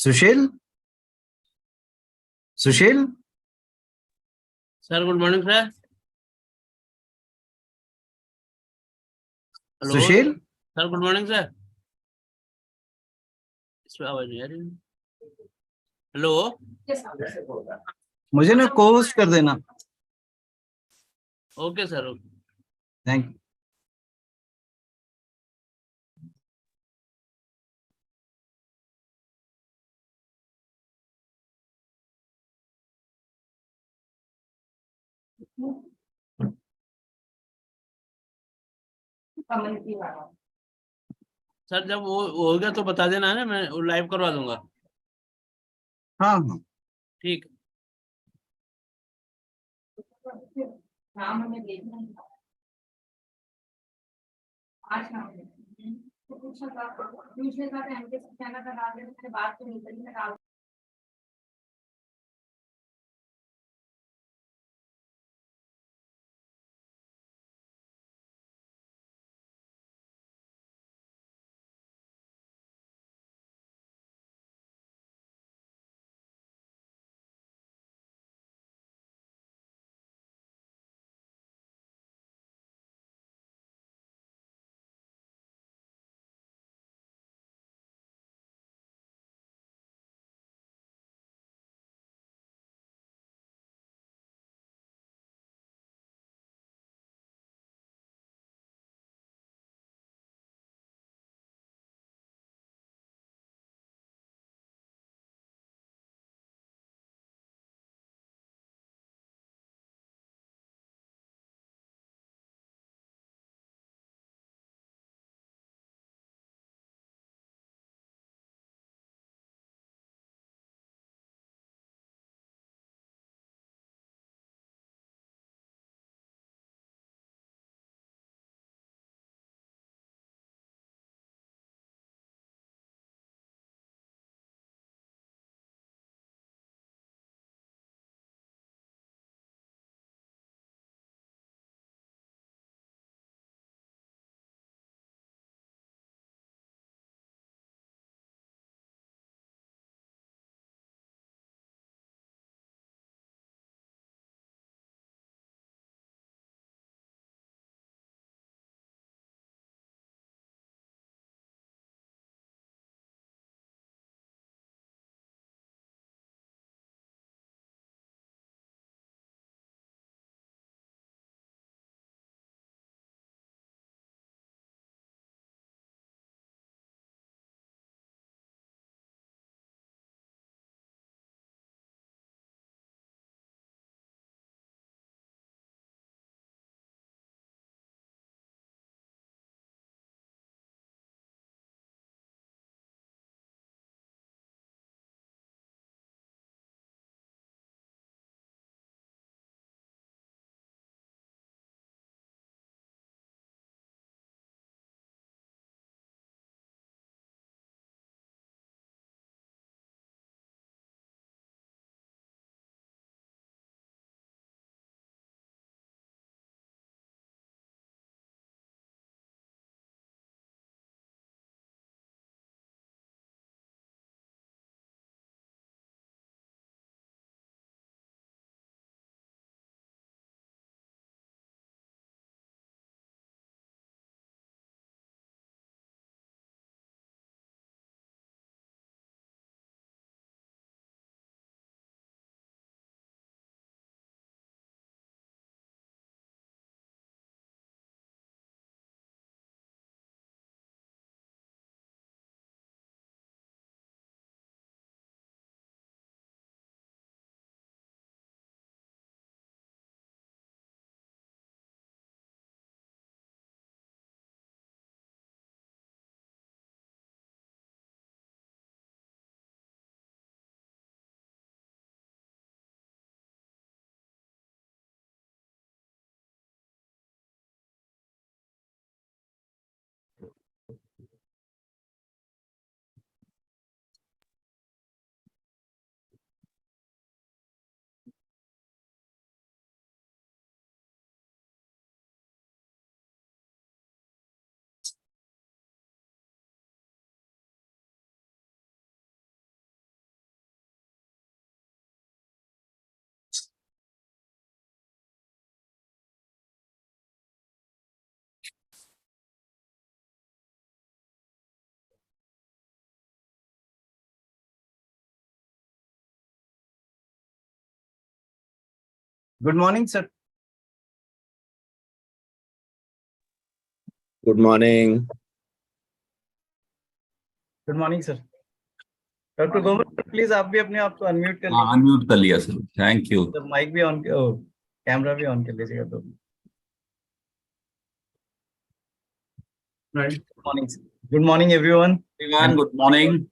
सुशील, Sushil sir good morning sir. Hello Sushil, sir good morning sir. इसमें आवाज नहीं आ रही। हेलो मुझे ना कोस्ट कर देना। Okay sir okay. Thank you. Sir जब वो हो गया तो बता देना है ना, मैं लाइव करवा दूंगा। हाँ हाँ, ठीक। आज शाम तो पूछा था, दूसरे का एमके कहना था डाल देने, मैंने बात तो नहीं करी, मैं डाल Good morning, sir. Good morning. Good morning, sir. Dr. Gomber, please आप भी अपने आप को unmute कर हाँ, unmute कर लिया सर. Thank you. लीजिए. Mic भी on, कैमरा भी on कर लीजिएगा तो. Right. Good morning, sir. Good morning, everyone. Everyone, good morning.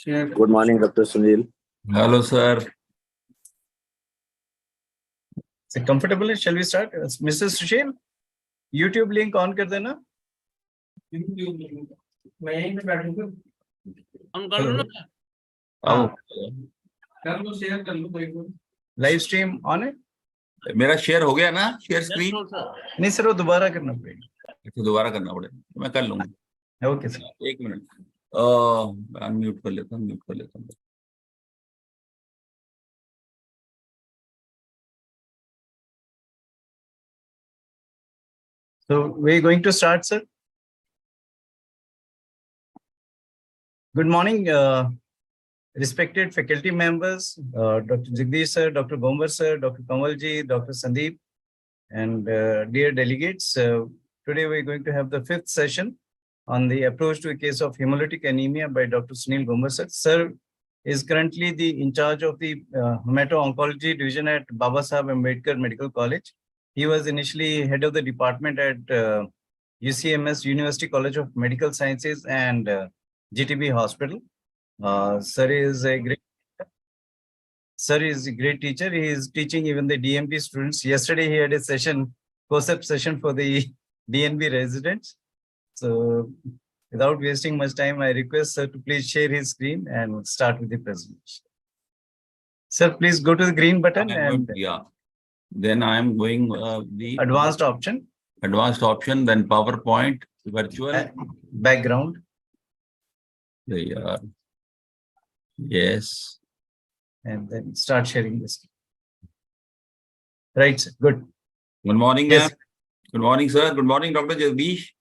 Good morning, Dr. Sunil. Hello, sir. So comfortable? Shall we start? Mr. Sushil, YouTube link on कर देना. मैं यहीं पे बैठूंगा. हम कर लो ना. हाँ. कर लो, शेयर कर लो कोई को. Live stream on है? मेरा शेयर हो गया ना? Share screen? नहीं सर, वो दोबारा करना पड़ेगा. तो दोबारा करना पड़ेगा. मैं कर लूंगा. Okay sir. एक मिनट. अनम्यूट कर लेता हूँ. म्यूट कर लेता हूँ. So we're going to start, sir. Good morning, respected faculty members, Dr. Jagdish sir, Dr. Gomber sir, Dr. Kamalji, Dr. Sandeep, and dear delegates. Today we're going to have the 5th session on the approach to a case of hemolytic anemia by Dr. Sunil Gomber sir. Sir is currently the in charge of the hemato-oncology division at Babasaheb Ambedkar Medical College. He was initially head of the department at UCMS, University College of Medical Sciences, and GTB Hospital. Sir is a great teacher. He is teaching even the DNB students. Yesterday he had a session, concept session for the DNB residents. So without wasting much time, I request sir to please share his screen and start with the presentation. Sir, please go to the green button and yeah. Then I am going the advanced option. Advanced option, then PowerPoint, virtual background. Yeah. Yes. And then start sharing this. Right, sir. Good. Good morning, Yes. ma'am. Good morning, sir. Good morning, Dr. Jagdish.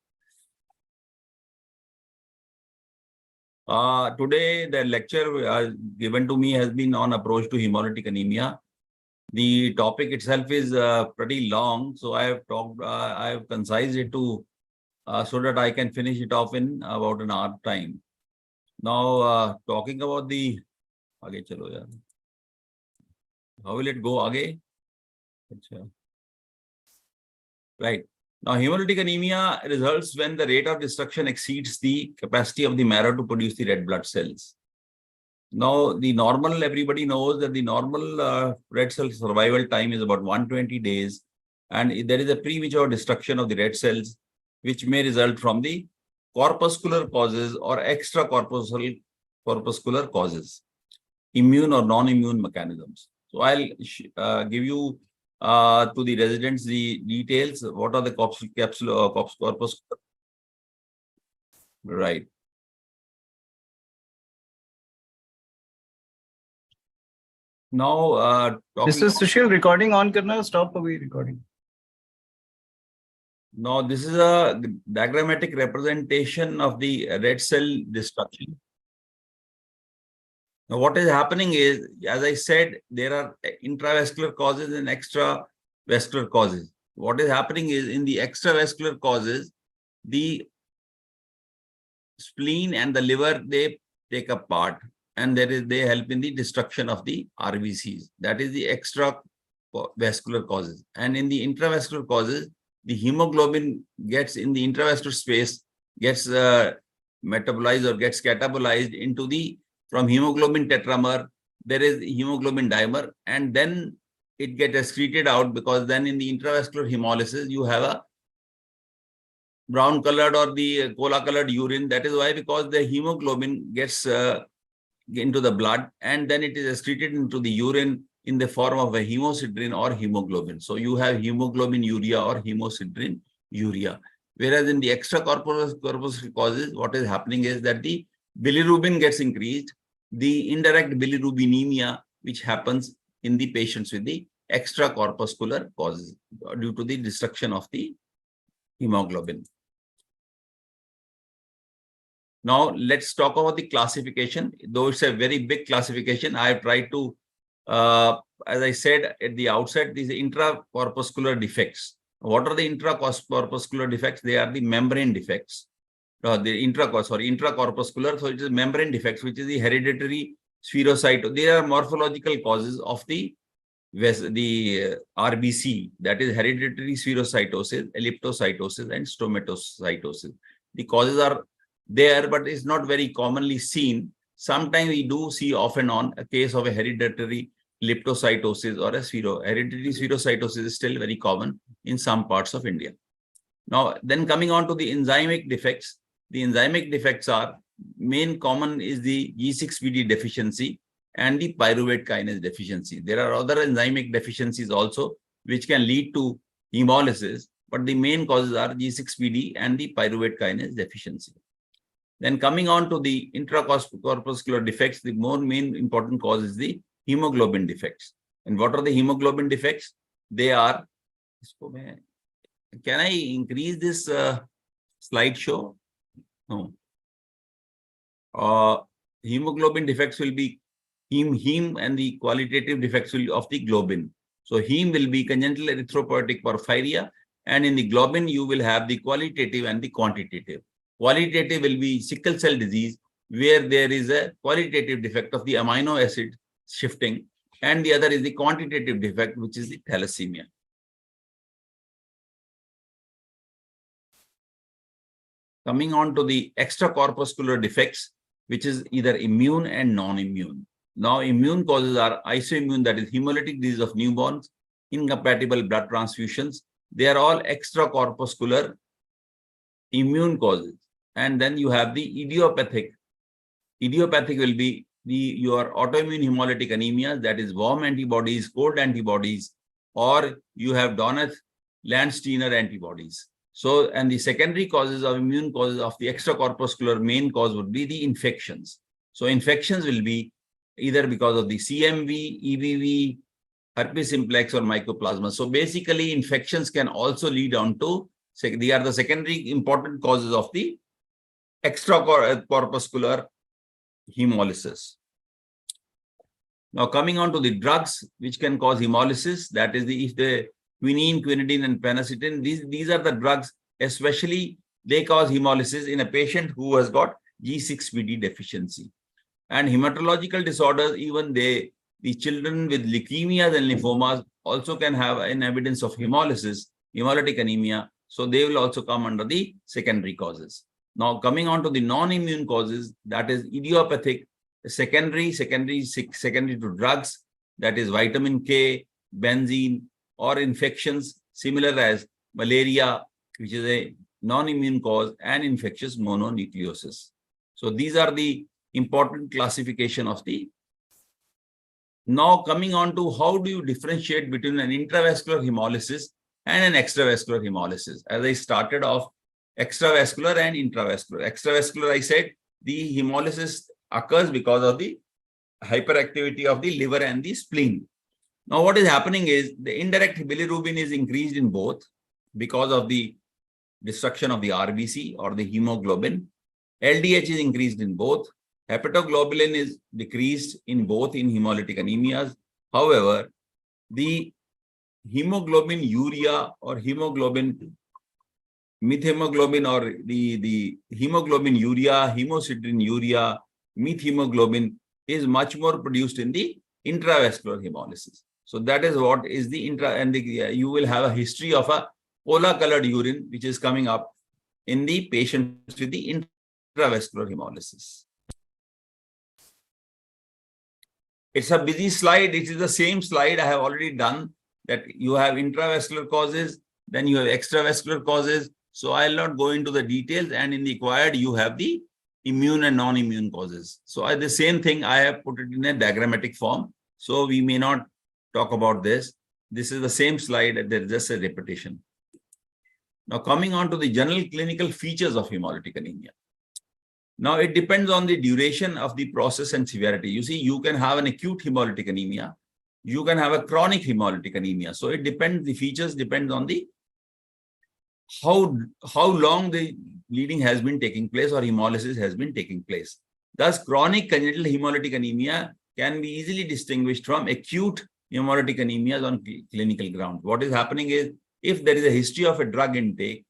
Today, the lecture given to me has been on approach to hemolytic anemia. The topic itself is pretty long, so I have talked. I have concised it to so that I can finish it off in about an hour time. Now, talking about the आगे चलो यार. How will it go आगे? Right. Now, hemolytic anemia results when the rate of destruction exceeds the capacity of the marrow to produce the red blood cells. Now, the normal, everybody knows that the normal red cell survival time is about 120 days. And there is a premature destruction of the red cells, which may result from the corpuscular causes or extracorpuscular causes, immune or non-immune mechanisms. So I'll give you to the residents the details. What are the corpuscular? Right. Now, Mr. Sushil, recording on karna, stop away recording. Now, this is a diagrammatic representation of the red cell destruction. Now, what is happening is, as I said, there are intravascular causes and extravascular causes. What is happening is, in the extravascular causes, the spleen and the liver, they take a part, and they help in the destruction of the RBCs. That is the extravascular causes. And in the intravascular causes, the hemoglobin gets in the intravascular space, gets metabolized or gets catabolized into the, from hemoglobin tetramer, there is hemoglobin dimer, and then it gets excreted out, because then in the intravascular hemolysis, you have a brown colored or the cola colored urine. That is why, because the hemoglobin gets into the blood, and then it is excreted into the urine in the form of a hemosiderin or hemoglobin. So you have hemoglobin urea or hemosiderin urea. Whereas in the extracorpuscular causes, what is happening is that the bilirubin gets increased, the indirect bilirubinemia, which happens in the patients with the extracorpuscular causes due to the destruction of the hemoglobin. Now, let's talk about the classification. Though it's a very big classification, I have tried to As I said at the outset, these intracorpuscular defects. What are the intracorpuscular defects? They are the membrane defects. Intracorpuscular. So it is membrane defects, which is the hereditary spherocytosis. They are morphological causes of the RBC, that is hereditary spherocytosis, elliptocytosis, and stomatocytosis. The causes are there, but it's not very commonly seen. Sometimes we do see off and on a case of a hereditary elliptocytosis or a hereditary spherocytosis is still very common in some parts of India. Now, then coming on to the enzymic defects, the enzymic defects are main common is the G6PD deficiency and the pyruvate kinase deficiency. There are other enzymic deficiencies also which can lead to hemolysis, but the main causes are G6PD and the pyruvate kinase deficiency. Then coming on to the intracorpuscular defects, the main important cause is the hemoglobin defects. And what are the hemoglobin defects? They are, can I increase this slideshow? No. Hemoglobin defects will be heme and the qualitative defects of the globin. So heme will be congenital erythropoietic porphyria, and in the globin you will have the qualitative and the quantitative. Qualitative will be sickle cell disease, where there is a qualitative defect of the amino acid shifting, and the other is the quantitative defect, which is the thalassemia. Coming on to the extracorpuscular defects, which is either immune and non-immune. Now, immune causes are isoimmune, that is hemolytic disease of newborns, incompatible blood transfusions. They are all extracorpuscular immune causes. And then you have the idiopathic. Idiopathic will be your autoimmune hemolytic anemia, that is warm antibodies, cold antibodies, or you have Doneth-Landsteiner antibodies. So, and the secondary causes of immune causes of the extracorpuscular main cause would be the infections. So infections will be either because of the CMV, EBV, herpes simplex, or mycoplasma. So basically infections can also lead on to, they are the secondary important causes of the extracorpuscular hemolysis. Now coming on to the drugs which can cause hemolysis, that is the quinine, quinidine, and panacetin. These are the drugs, especially they cause hemolysis in a patient who has got G6PD deficiency. And hematological disorders, even the children with leukemias and lymphomas also can have an evidence of hemolysis, hemolytic anemia. So they will also come under the secondary causes. Now coming on to the non-immune causes, that is idiopathic, secondary to drugs, that is vitamin K, benzene, or infections similar as malaria, which is a non-immune cause, and infectious mononucleosis. So these are the important classification of the. Now coming on to how do you differentiate between an intravascular hemolysis and an extravascular hemolysis. As I started off, extravascular and intravascular. Extravascular, I said, the hemolysis occurs because of the hyperactivity of the liver and the spleen. Now what is happening is the indirect bilirubin is increased in both because of the destruction of the RBC or the hemoglobin. LDH is increased in both. Hepatoglobulin is decreased in both in hemolytic anemias. However, the hemoglobin urea or hemoglobin methemoglobin or the hemoglobin urea, hemosiderin urea, methemoglobin is much more produced in the intravascular hemolysis. So that is what is the you will have a history of a cola colored urine which is coming up in the patients with the intravascular hemolysis. It's a busy slide. It is the same slide I have already done, that you have intravascular causes, then you have extravascular causes. So I'll not go into the details, and in the acquired you have the immune and non-immune causes. So the same thing I have put it in a diagrammatic form. So we may not talk about this. This is the same slide, there's just a repetition. Now coming on to the general clinical features of hemolytic anemia. Now it depends on the duration of the process and severity. You see, you can have an acute hemolytic anemia. You can have a chronic hemolytic anemia. So it depends, the features depend on the how long the bleeding has been taking place or hemolysis has been taking place. Thus, chronic congenital hemolytic anemia can be easily distinguished from acute hemolytic anemias on clinical ground. What is happening is, if there is a history of a drug intake,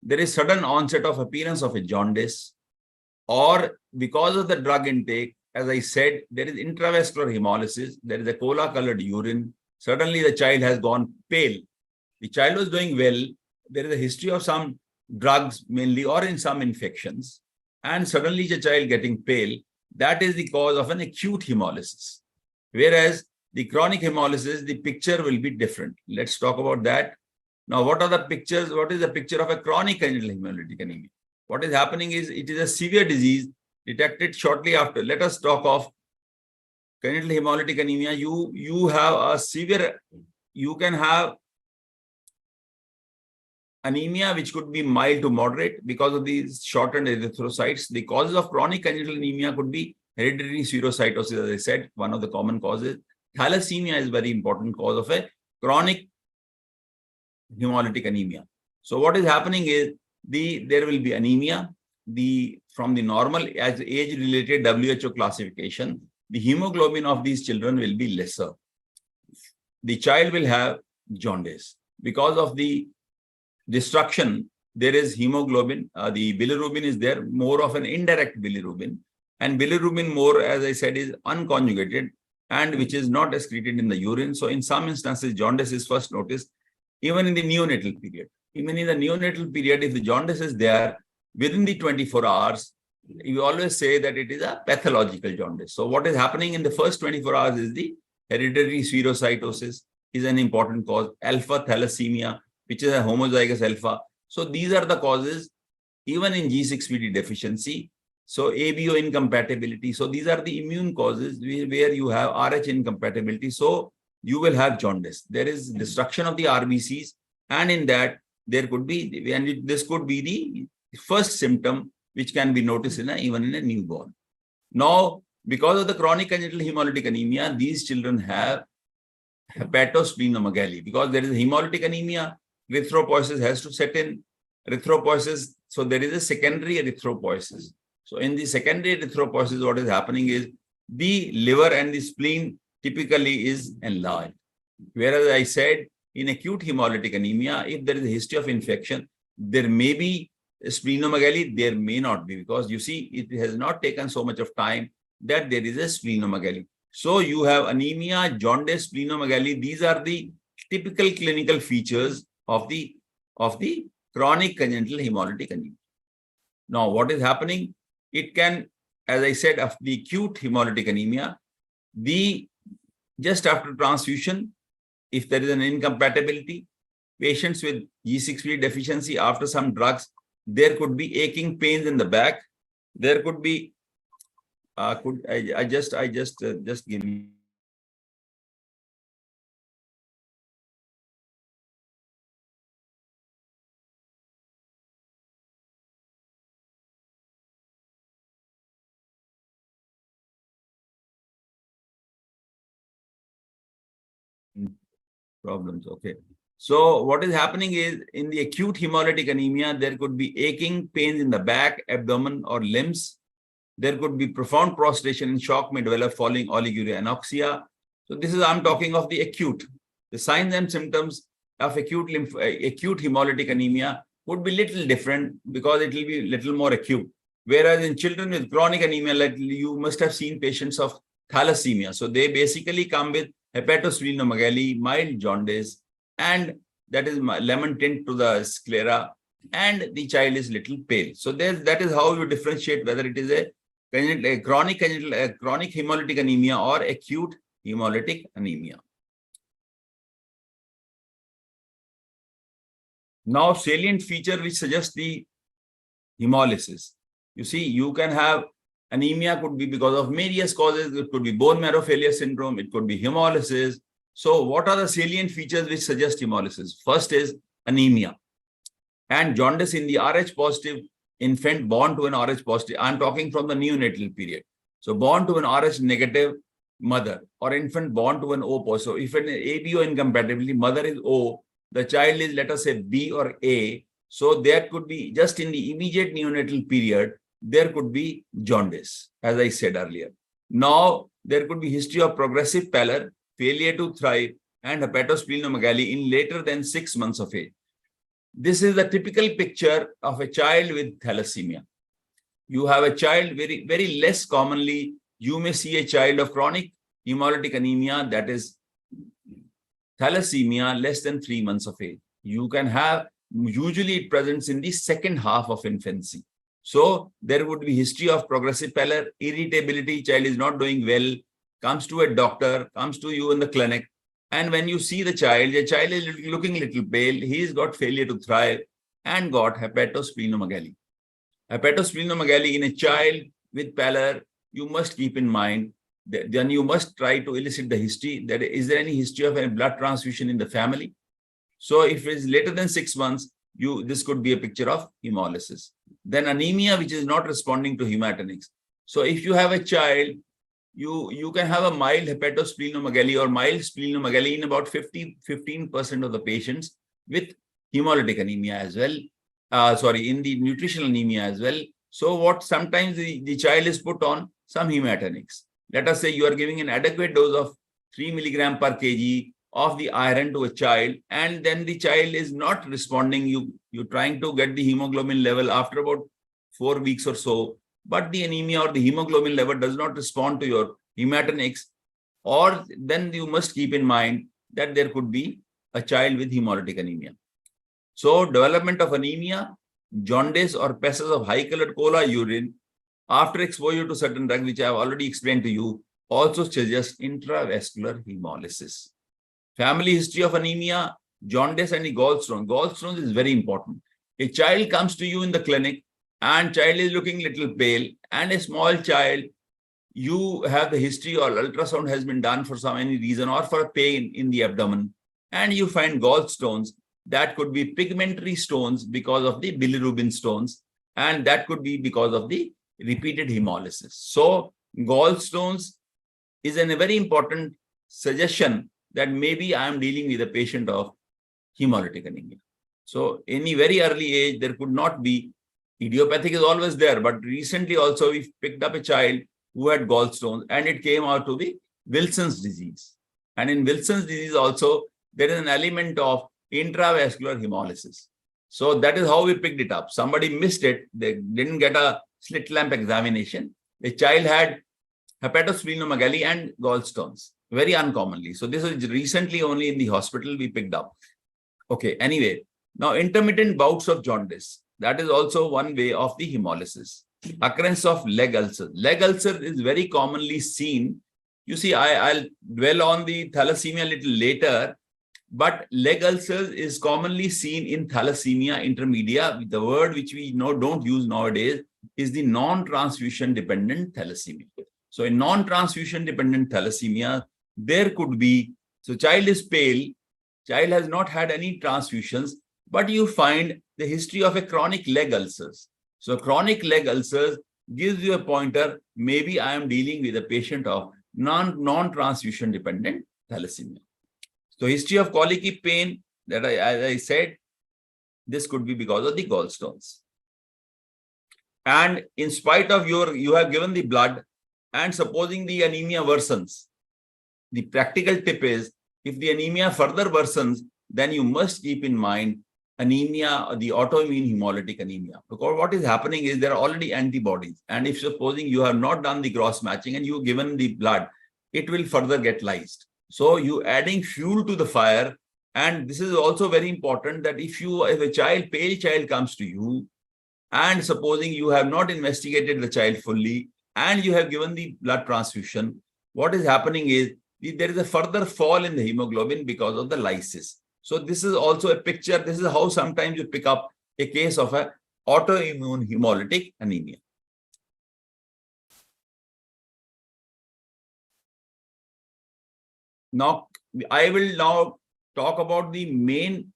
there is sudden onset of appearance of a jaundice, or because of the drug intake, as I said, there is intravascular hemolysis, there is a cola-colored urine, suddenly the child has gone pale. The child was doing well, there is a history of some drugs mainly or in some infections, and suddenly the child getting pale, that is the cause of an acute hemolysis. Whereas the chronic hemolysis, the picture will be different. Let's talk about that. Now, what are the pictures? What is the picture of a chronic congenital hemolytic anemia? What is happening is, it is a severe disease detected shortly after. Let us talk of congenital hemolytic anemia. You have a severe, you can have anemia which could be mild to moderate because of these shortened erythrocytes. The causes of chronic congenital anemia could be hereditary spherocytosis, as I said, one of the common causes. Thalassemia is a very important cause of a chronic hemolytic anemia. So what is happening is, there will be anemia. From the normal as age-related WHO classification, the hemoglobin of these children will be lesser. The child will have jaundice. Because of the destruction, there is hemoglobin. The bilirubin is there, more of an indirect bilirubin. And bilirubin more, as I said, is unconjugated and which is not excreted in the urine. So in some instances, jaundice is first noticed even in the neonatal period. Even in the neonatal period, if the jaundice is there within the 24 hours, you always say that it is a pathological jaundice. So what is happening in the first 24 hours is the hereditary spherocytosis is an important cause, alpha thalassemia, which is a homozygous alpha. So these are the causes, even in G6PD deficiency. So ABO incompatibility. So these are the immune causes where you have RH incompatibility. So you will have jaundice. There is destruction of the RBCs, and in that there could be, and this could be the first symptom which can be noticed even in a newborn. Now, because of the chronic congenital hemolytic anemia, these children have hepatosplenomegaly. Because there is a hemolytic anemia, erythropoiesis has to set in. Erythropoiesis, so there is a secondary erythropoiesis. So in the secondary erythropoiesis, what is happening is, the liver and the spleen typically is enlarged. Whereas I said, in acute hemolytic anemia, if there is a history of infection, there may be splenomegaly, there may not be, because you see, it has not taken so much of time that there is a splenomegaly. So you have anemia, jaundice, splenomegaly. These are the typical clinical features of the chronic congenital hemolytic anemia. Now, what is happening? It can, as I said, of the acute hemolytic anemia, just after transfusion, if there is an incompatibility, patients with G6PD deficiency after some drugs, there could be aching pains in the back. There could be, just give me. Problems. Okay. So what is happening is, in the acute hemolytic anemia, there could be aching pains in the back, abdomen, or limbs. There could be profound prostration and shock may develop following oliguria anoxia. So this is, I'm talking of the acute. The signs and symptoms of acute hemolytic anemia would be little different because it will be little more acute. Whereas in children with chronic anemia, like you must have seen patients of thalassemia. So they basically come with hepatosplenomegaly, mild jaundice, and that is lemon tint to the sclera, and the child is little pale. So that is how you differentiate whether it is a chronic hemolytic anemia or acute hemolytic anemia. Now, salient feature which suggests the hemolysis. You see, you can have anemia, could be because of various causes. It could be bone marrow failure syndrome. It could be hemolysis. So what are the salient features which suggest hemolysis? First is anemia and jaundice in the Rh positive infant born to an Rh positive. I'm talking from the neonatal period. So born to an Rh negative mother, or infant born to an O positive. So if an ABO incompatibility, mother is O, the child is, let us say, B or A. So there could be, just in the immediate neonatal period, there could be jaundice, as I said earlier. Now, there could be history of progressive pallor, failure to thrive, and hepatosplenomegaly in later than 6 months of age. This is the typical picture of a child with thalassemia. You have a child, very less commonly, you may see a child of chronic hemolytic anemia, that is thalassemia, less than 3 months of age. You can have, usually it presents in the second half of infancy. So there would be history of progressive pallor, irritability, child is not doing well, comes to a doctor, comes to you in the clinic. And when you see the child is looking a little pale, he's got failure to thrive and got hepatosplenomegaly. Hepatosplenomegaly in a child with pallor, you must keep in mind that then you must try to elicit the history. That is there any history of a blood transfusion in the family? So if it's later than 6 months, this could be a picture of hemolysis. Then anemia, which is not responding to hematinics. So if you have a child, you can have a mild hepatosplenomegaly or mild splenomegaly in about 15% of the patients with hemolytic anemia as well. In the nutritional anemia as well. So what sometimes the child is put on some hematinics. Let us say you are giving an adequate dose of 3 milligram per kg of the iron to a child, and then the child is not responding. You're trying to get the hemoglobin level after about 4 weeks or so, but the anemia or the hemoglobin level does not respond to your hematinics, or then you must keep in mind that there could be a child with hemolytic anemia. So development of anemia, jaundice or passes of high colored cola urine after exposure to certain drugs, which I have already explained to you, also suggests intravascular hemolysis. Family history of anemia, jaundice and the gallstones. Gallstones is very important. A child comes to you in the clinic and child is looking little pale, and a small child, you have the history or ultrasound has been done for some any reason or for pain in the abdomen, and you find gallstones. That could be pigmentary stones because of the bilirubin stones, and that could be because of the repeated hemolysis. So gallstones is a very important suggestion that maybe I am dealing with a patient of hemolytic anemia. So in a very early age, there could not be, idiopathic is always there, but recently also we picked up a child who had gallstones and it came out to be Wilson's disease. And in Wilson's disease also, there is an element of intravascular hemolysis. So that is how we picked it up. Somebody missed it. They didn't get a slit lamp examination. The child had hepatosplenomegaly and gallstones, very uncommonly. So this was recently only in the hospital we picked up. Okay, anyway, now intermittent bouts of jaundice. That is also one way of the hemolysis. Occurrence of leg ulcer. Leg ulcer is very commonly seen. You see, I'll dwell on the thalassemia a little later, but leg ulcers is commonly seen in thalassemia intermedia. The word which we don't use nowadays is the non-transfusion dependent thalassemia. So in non-transfusion dependent thalassemia, there could be, so child is pale, child has not had any transfusions, but you find the history of a chronic leg ulcers. So chronic leg ulcers gives you a pointer, maybe I am dealing with a patient of non-transfusion dependent thalassemia. So history of colicky pain, that as I said, this could be because of the gallstones. And in spite of you have given the blood, and supposing the anemia worsens, the practical tip is, if the anemia further worsens, then you must keep in mind anemia, the autoimmune hemolytic anemia. Because what is happening is there are already antibodies. And if supposing you have not done the cross matching and you've given the blood, it will further get lysed. So you adding fuel to the fire. And this is also very important that if a pale child comes to you, and supposing you have not investigated the child fully, and you have given the blood transfusion, what is happening is there is a further fall in the hemoglobin because of the lysis. So this is also a picture. This is how sometimes you pick up a case of an autoimmune hemolytic anemia. Now, I will now talk about the main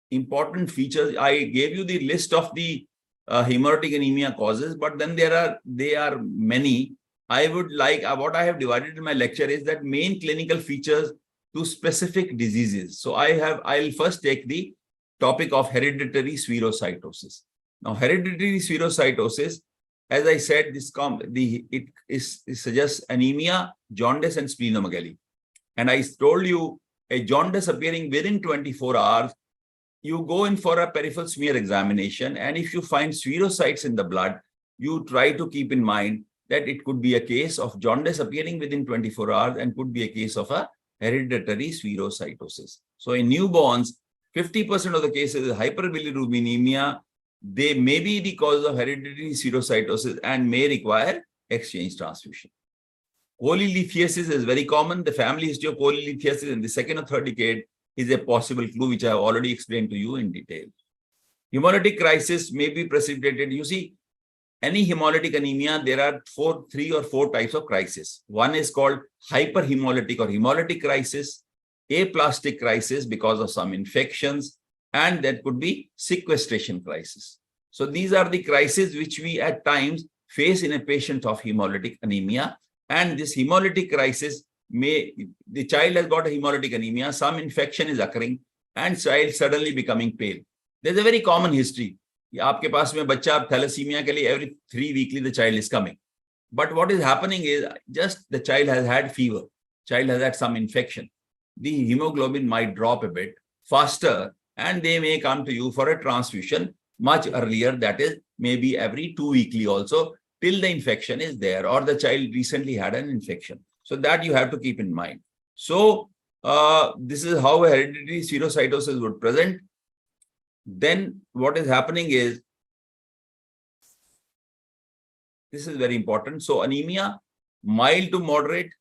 important features. I gave you the list of the hemolytic anemia causes, but then they are many. I would like, what I have divided in my lecture is that main clinical features to specific diseases. So I'll first take the topic of hereditary spherocytosis. Now, hereditary spherocytosis as I said, it suggests anemia, jaundice, and splenomegaly. And I told you a jaundice appearing within 24 hours, you go in for a peripheral smear examination. And if you find spherocytes in the blood, you try to keep in mind that it could be a case of jaundice appearing within 24 hours and could be a case of a hereditary spherocytosis. So in newborns, 50% of the cases is hyperbilirubinemia. They may be the cause of hereditary spherocytosis and may require exchange transfusion. Cholelithiasis is very common. The family history of cholelithiasis in the second or third decade is a possible clue, which I have already explained to you in detail. Hemolytic crisis may be precipitated. You see, any hemolytic anemia, there are 3 or 4 types of crisis. One is called hyperhemolytic or hemolytic crisis, aplastic crisis because of some infections, and that could be sequestration crisis. So these are the crises which we at times face in a patient of hemolytic anemia. And this hemolytic crisis the child has got a hemolytic anemia, some infection is occurring, and child suddenly becoming pale. There's a very common history. आपके पास में बच्चा thalassemia के लिए every 3 weekly the child is coming. But what is happening is just the child has had fever, child has had some infection. The hemoglobin might drop a bit faster, and they may come to you for a transfusion much earlier, that is maybe every 2 weekly also, till the infection is there, or the child recently had an infection. So that you have to keep in mind. So this is how hereditary spherocytosis would present. Then what is happening is, this is very important. So anemia, mild to moderate.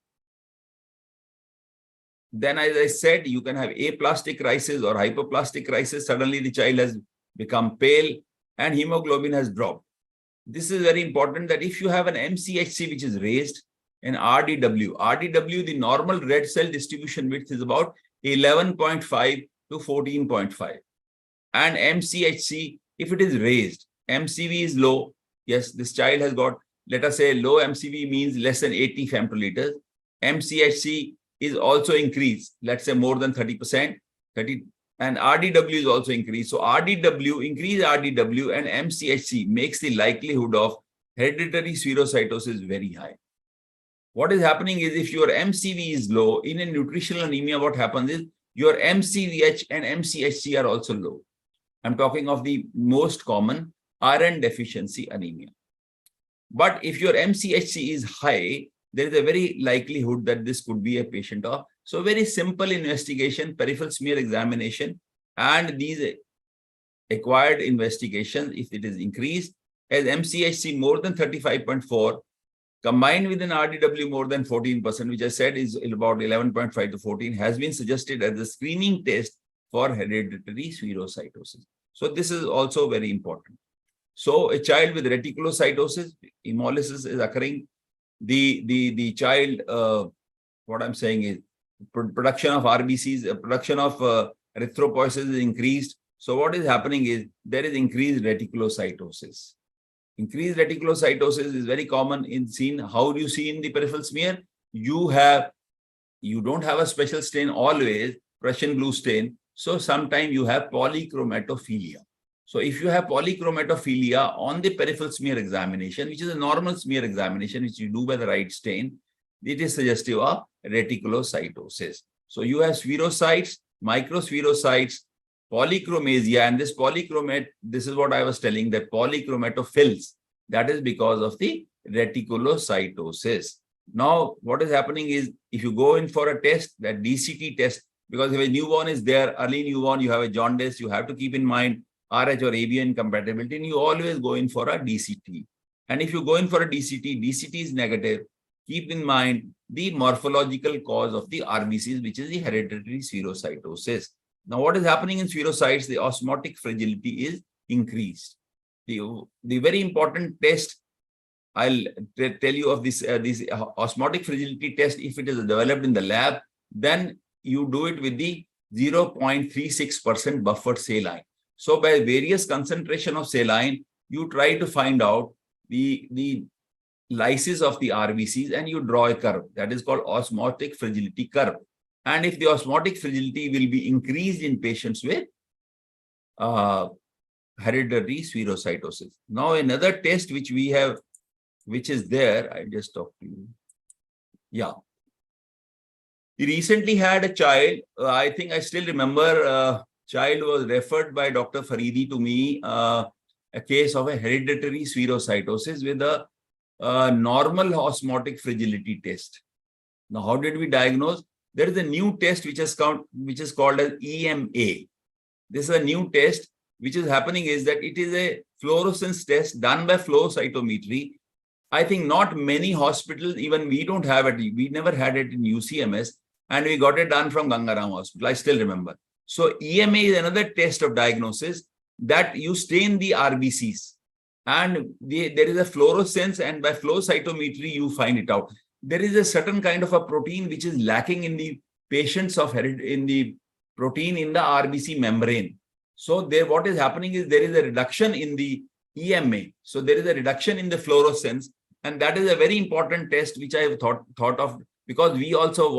Then, as I said, you can have aplastic crisis or hyperplastic crisis. Suddenly the child has become pale and hemoglobin has dropped. This is very important, that if you have an MCHC which is raised, an RDW, the normal red cell distribution width is about 11.5 to 14.5. And MCHC, if it is raised, MCV is low. Yes, this child has got, let us say, low MCV means less than 80 femtoliters. MCHC is also increased, let's say more than 30%, and RDW is also increased. So RDW, increased RDW and MCHC makes the likelihood of hereditary spherocytosis very high. What is happening is, if your MCV is low, in a nutritional anemia, what happens is your MCVH and MCHC are also low. I'm talking of the most common iron deficiency anemia. But if your MCHC is high, there is a very likelihood that this could be a patient of. So very simple investigation, peripheral smear examination, and these acquired investigations, if it is increased, as MCHC more than 35.4, combined with an RDW more than 14%, which I said is about 11.5 to 14, has been suggested as a screening test for hereditary spherocytosis. So this is also very important. So a child with reticulocytosis, hemolysis is occurring. The child, what I'm saying is, production of RBCs, production of erythropoiesis is increased. So what is happening is, there is increased reticulocytosis. Increased reticulocytosis is very common in seen. How do you see in the peripheral smear? You don't have a special stain always, Prussian blue stain. So sometimes you have polychromatophilia. So if you have polychromatophilia on the peripheral smear examination, which is a normal smear examination, which you do by the right stain, it is suggestive of reticulocytosis. So you have spherocytes, microspherocytes, polychromasia, and this is what I was telling, that polychromatophils, that is because of the reticulocytosis. Now, what is happening is, if you go in for a test, that DCT test, because if a newborn is there, early newborn, you have a jaundice, you have to keep in mind RH or ABO incompatibility, and you always go in for a DCT. And if you go in for a DCT, DCT is negative, keep in mind the morphological cause of the RBCs, which is the hereditary spherocytosis. Now, what is happening in spherocytes? The osmotic fragility is increased. The very important test, I'll tell you of this osmotic fragility test. If it is developed in the lab, then you do it with the 0.36% buffered saline. So by various concentration of saline, you try to find out the lysis of the RBCs, and you draw a curve that is called osmotic fragility curve. And if the osmotic fragility will be increased in patients with hereditary spherocytosis. Now, another test which we have which is there. I just talked to you. Yeah. He recently had a child. I think I still remember. Child was referred by Dr. Faridi to me. A case of a hereditary spherocytosis with a normal osmotic fragility test. Now, how did we diagnose? There is a new test which is called as EMA. This is a new test. Which is happening is that it is a fluorescence test done by flow cytometry. I think not many hospitals, even we don't have it. We never had it in UCMS, and we got it done from Gangaram Hospital. I still remember. So EMA is another test of diagnosis that you stain the RBCs, and there is a fluorescence, and by flow cytometry you find it out. There is a certain kind of a protein which is lacking in the patients in the protein in the RBC membrane. So there, what is happening is there is a reduction in the EMA. So there is a reduction in the fluorescence, and that is a very important test which I have thought of, because we also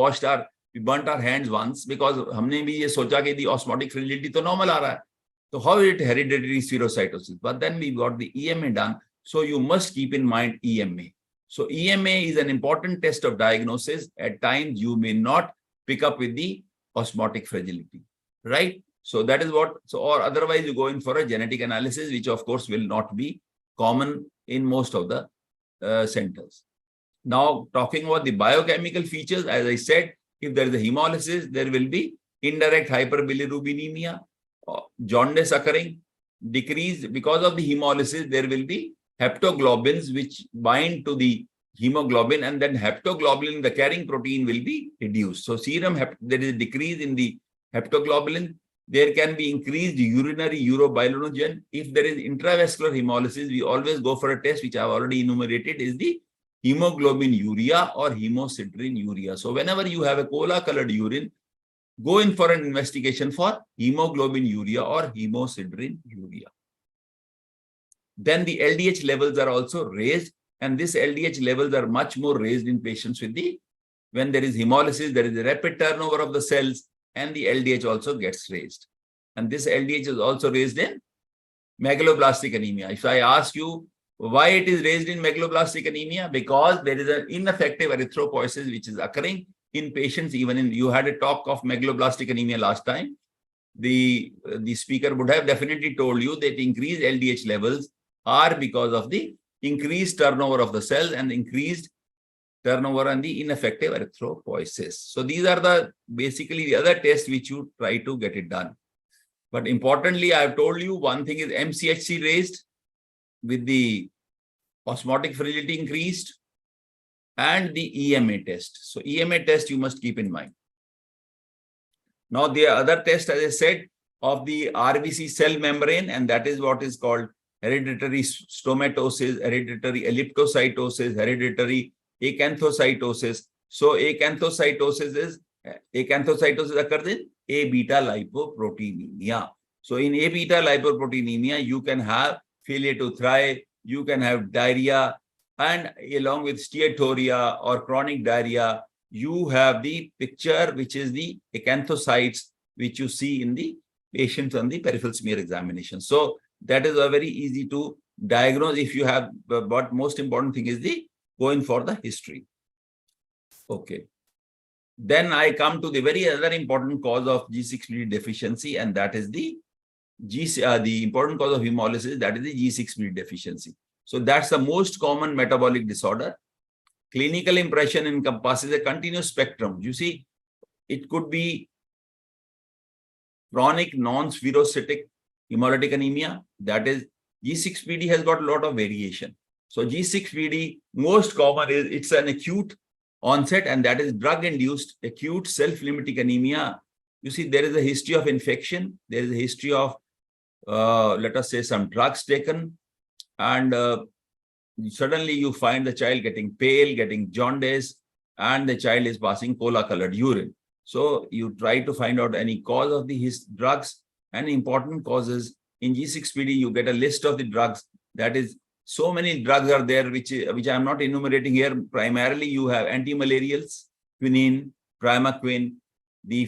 we burnt our hands once because हमने भी ये सोचा कि the osmotic fragility तो normal आ रहा है. So how is it hereditary spherocytosis? But then we got the EMA done. So you must keep in mind EMA. So EMA is an important test of diagnosis. At times you may not pick up with the osmotic fragility, right? So that is what, or otherwise you go in for a genetic analysis, which of course will not be common in most of the centers. Now, talking about the biochemical features, as I said, if there is a hemolysis, there will be indirect hyperbilirubinemia, jaundice occurring, decrease because of the hemolysis, there will be heptoglobins which bind to the hemoglobin, and then heptoglobin, the carrying protein, will be reduced. So serum, there is a decrease in the heptoglobin. There can be increased urinary urobilinogen. If there is intravascular hemolysis, we always go for a test which I have already enumerated, is the hemoglobin urea or hemosiderin urea. So whenever you have a cola-colored urine, go in for an investigation for hemoglobin urea or hemosiderin urea. Then the LDH levels are also raised, and this LDH levels are much more raised in patients with when there is hemolysis, there is a rapid turnover of the cells, and the LDH also gets raised. And this LDH is also raised in megaloblastic anemia. If I ask you why it is raised in megaloblastic anemia, because there is an ineffective erythropoiesis which is occurring in patients. Even in, you had a talk of megaloblastic anemia last time. The speaker would have definitely told you that increased LDH levels are because of the increased turnover of the cells and increased turnover and the ineffective erythropoiesis. So these are basically the other tests which you try to get it done. But importantly, I have told you one thing is MCHC raised with the osmotic fragility increased, and the EMA test. So EMA test you must keep in mind. Now the other test, as I said, of the RBC cell membrane, and that is what is called hereditary stomatosis, hereditary elliptocytosis, hereditary acanthocytosis. So acanthocytosis occurs in A-beta lipoproteinemia. So in A-beta lipoproteinemia, you can have failure to thrive, you can have diarrhea, and along with steatorrhea or chronic diarrhea, you have the picture which is the acanthocytes which you see in the patients on the peripheral smear examination. So that is a very easy to diagnose if you have, but most important thing is the going for the history. Okay. Then I come to the very other important cause of G6PD deficiency, and that is the important cause of hemolysis, that is the G6PD deficiency. So that's the most common metabolic disorder. Clinical impression encompasses a continuous spectrum. You see, it could be chronic non-spherocytic hemolytic anemia. That is, G6PD has got a lot of variation. So G6PD, most common is it's an acute onset, and that is drug-induced acute self-limiting anemia. You see, there is a history of infection. There is a history of, let us say, some drugs taken, and suddenly you find the child getting pale, getting jaundice, and the child is passing cola-colored urine. So you try to find out any cause of his drugs, and important causes. In G6PD, you get a list of the drugs. That is, so many drugs are there, which I am not enumerating here. Primarily, you have antimalarials, quinine, primaquine, the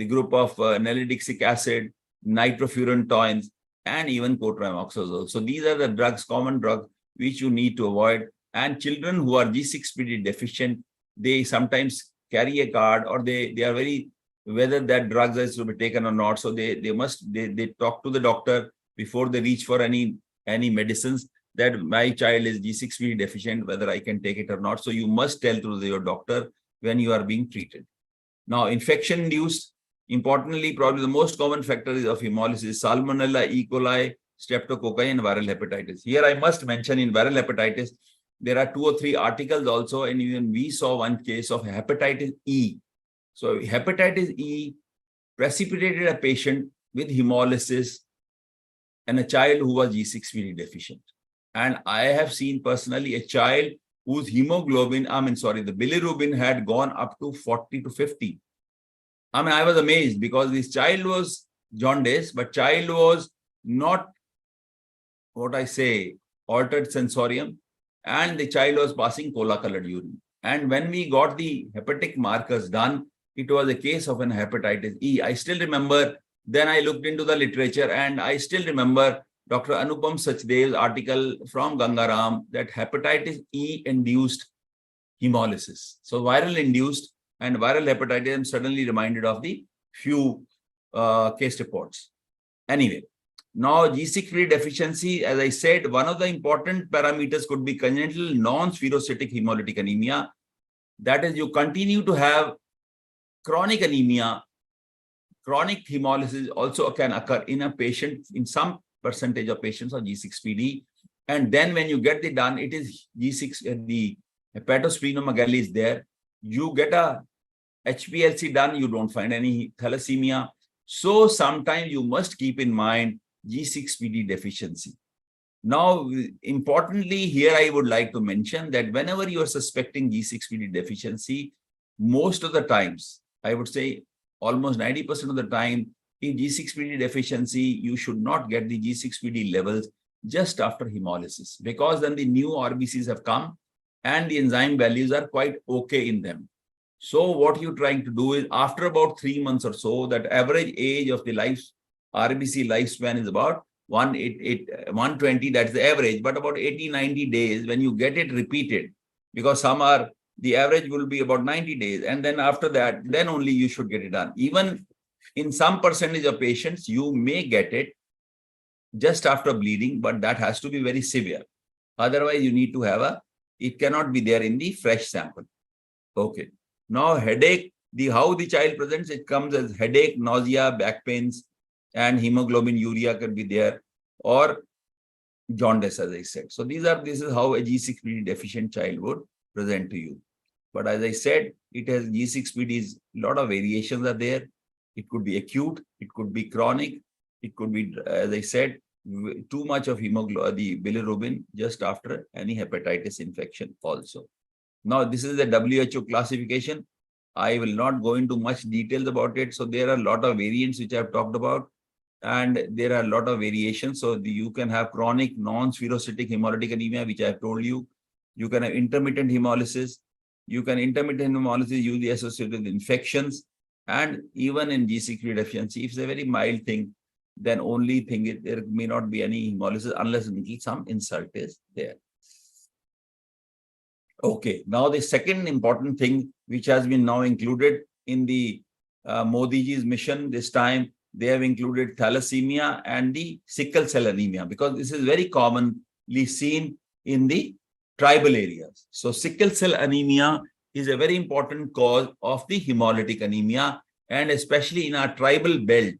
group of nalidixic acid, nitrofurantoins, and even cotrimoxazole. So these are the drugs, common drugs, which you need to avoid. And children who are G6PD deficient, they sometimes carry a card, or they are very, whether that drugs is to be taken or not. So they talk to the doctor before they reach for any medicines, that my child is G6PD deficient, whether I can take it or not. So you must tell to your doctor when you are being treated. Now, infection induced, importantly, probably the most common factor of hemolysis, Salmonella, E. coli, Streptococcus, and viral hepatitis. Here I must mention, in viral hepatitis, there are 2 or 3 articles also, and even we saw one case of hepatitis E. So hepatitis E precipitated a patient with hemolysis and a child who was G6PD deficient. And I have seen personally a child whose hemoglobin, the bilirubin had gone up to 40 to 50. I was amazed, because this child was jaundice, but child was not, altered sensorium, and the child was passing cola-colored urine. And when we got the hepatic markers done, it was a case of an hepatitis E. I still remember, then I looked into the literature, and I still remember Dr. Anupam Sachdev's article from Gangaram that hepatitis E induced hemolysis. So viral induced and viral hepatitis, I'm suddenly reminded of the few case reports. Anyway, now G6PD deficiency, as I said, one of the important parameters could be congenital non-spherocytic hemolytic anemia. That is, you continue to have chronic anemia. Chronic hemolysis also can occur in a patient, in some percentage of patients of G6PD. And then when you get it done, it is G6, the hepatosplenomegaly is there. You get a HPLC done, you don't find any thalassemia. So sometimes you must keep in mind G6PD deficiency. Now, importantly, here I would like to mention that whenever you are suspecting G6PD deficiency, most of the times, I would say almost 90% of the time, in G6PD deficiency, you should not get the G6PD levels just after hemolysis, because then the new RBCs have come and the enzyme values are quite okay in them. So what you're trying to do is, after about 3 months or so, that average age of the RBC lifespan is about 120, that's the average, but about 80-90 days when you get it repeated, because the average will be about 90 days. And then after that, then only you should get it done. Even in some percentage of patients, you may get it just after bleeding, but that has to be very severe. Otherwise, you need to have it cannot be there in the fresh sample. Okay. Now, headache, how the child presents, it comes as headache, nausea, back pains, and hemoglobin urea can be there, or jaundice, as I said. So this is how a G6PD deficient child would present to you. But as I said, it has G6PD's, a lot of variations are there. It could be acute, it could be chronic, it could be, as I said, too much of the bilirubin just after any hepatitis infection also. Now, this is the WHO classification. I will not go into much details about it. So there are a lot of variants which I've talked about, and there are a lot of variations. So you can have chronic non-spherocytic hemolytic anemia, which I've told you. You can have intermittent hemolysis. You can intermittent hemolysis usually associated with infections. And even in G6PD deficiency, if it's a very mild thing, then only thing is there may not be any hemolysis unless some insult is there. Okay, now the second important thing which has been now included in the Modiji's mission this time, they have included thalassemia and the sickle cell anemia, because this is very commonly seen in the tribal areas. So sickle cell anemia is a very important cause of the hemolytic anemia, and especially in our tribal belt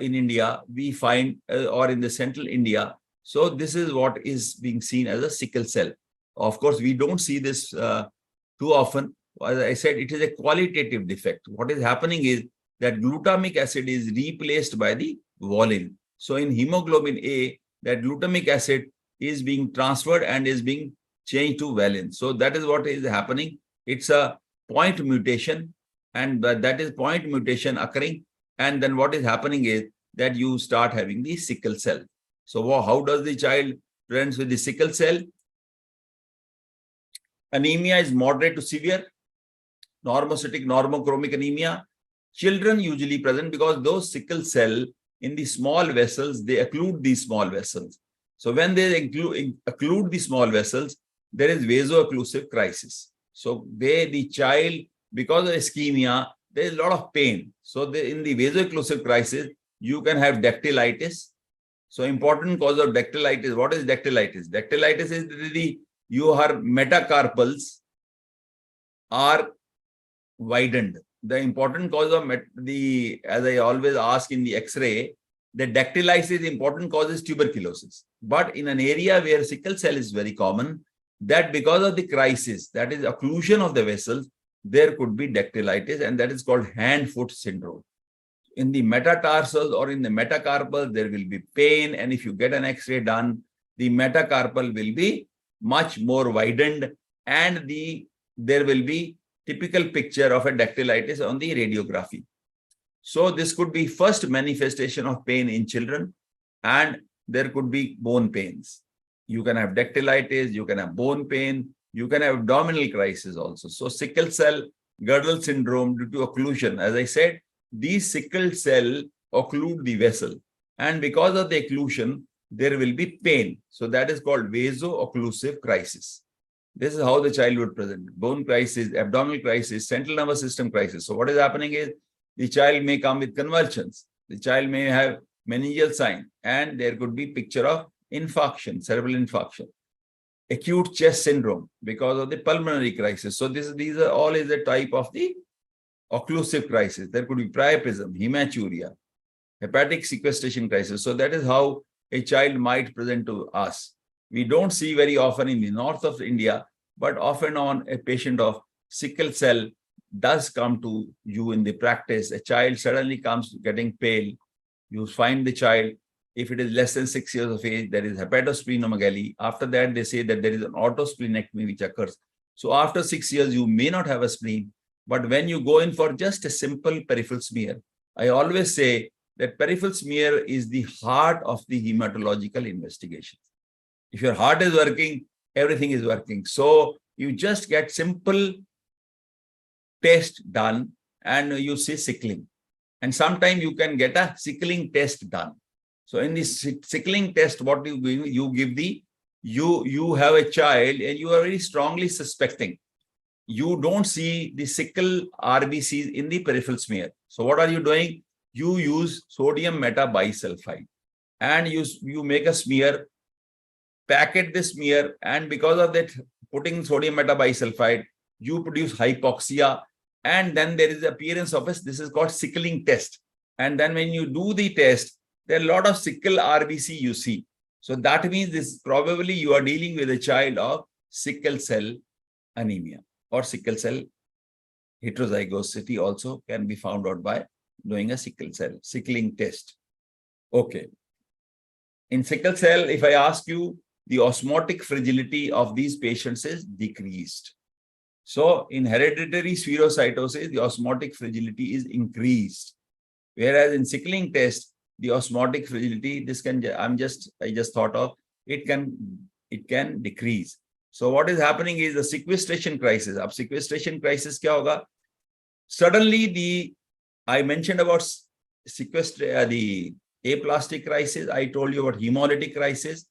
in India, we find, or in the central India. So this is what is being seen as a sickle cell. Of course, we don't see this too often. As I said, it is a qualitative defect. What is happening is that glutamic acid is replaced by the valine. So in hemoglobin A, that glutamic acid is being transferred and is being changed to valine. So that is what is happening. It's a point mutation, and that is point mutation occurring. And then what is happening is that you start having the sickle cell. So how does the child present with the sickle cell? Anemia is moderate to severe, normocytic, normochromic anemia. Children usually present because those sickle cell in the small vessels, they occlude these small vessels. So when they occlude the small vessels, there is vaso-occlusive crisis. So the child, because of ischemia, there is a lot of pain. So in the vaso-occlusive crisis, you can have dactylitis. So important cause of dactylitis. What is dactylitis? Dactylitis is your metacarpals are widened. The important cause of as I always ask in the X-ray, the dactylitis important cause is tuberculosis. But in an area where sickle cell is very common, that because of the crisis, that is occlusion of the vessels, there could be dactylitis, and that is called hand-foot syndrome. In the metatarsals or in the metacarpal, there will be pain, and if you get an X-ray done, the metacarpal will be much more widened, and there will be typical picture of a dactylitis on the radiography. So this could be first manifestation of pain in children, and there could be bone pains. You can have dactylitis, you can have bone pain, you can have abdominal crisis also. So sickle cell girdle syndrome due to occlusion, as I said, these sickle cell occlude the vessel, and because of the occlusion, there will be pain. So that is called vaso-occlusive crisis. This is how the child would present: bone crisis, abdominal crisis, central nervous system crisis. So what is happening is the child may come with convulsions, the child may have meningeal sign, and there could be picture of infarction, cerebral infarction, acute chest syndrome because of the pulmonary crisis. So these are all is a type of the occlusive crisis. There could be priapism, hematuria, hepatic sequestration crisis. So that is how a child might present to us. We don't see very often in the north of India, but often on a patient of sickle cell does come to you in the practice. A child suddenly comes getting pale. You find the child, if it is less than 6 years of age, there is hepatosplenomegaly. After that, they say that there is an autosplenectomy which occurs. So after 6 years, you may not have a spleen. But when you go in for just a simple peripheral smear, I always say that peripheral smear is the heart of the hematological investigation. If your heart is working, everything is working. So you just get simple test done and you see sickling. And sometimes you can get a sickling test done. So in this sickling test, what you do, you have a child and you are very strongly suspecting. You don't see the sickle RBCs in the peripheral smear. So what are you doing? You use sodium metabisulfite and you make a smear, packet the smear, and because of that putting sodium metabisulfite, you produce hypoxia, and then there is the appearance of this is called sickling test. And then when you do the test, there are a lot of sickle RBC you see. So that means this probably you are dealing with a child of sickle cell anemia or sickle cell heterozygosity also can be found out by doing a sickling test. Okay. In sickle cell, if I ask you, the osmotic fragility of these patients is decreased. So in hereditary spherocytosis, the osmotic fragility is increased. Whereas in sickling test, the osmotic fragility, I just thought of, it can decrease. So what is happening is the sequestration crisis. Ab sequestration crisis kya hoga? Suddenly I mentioned about the aplastic crisis. I told you about hemolytic crisis.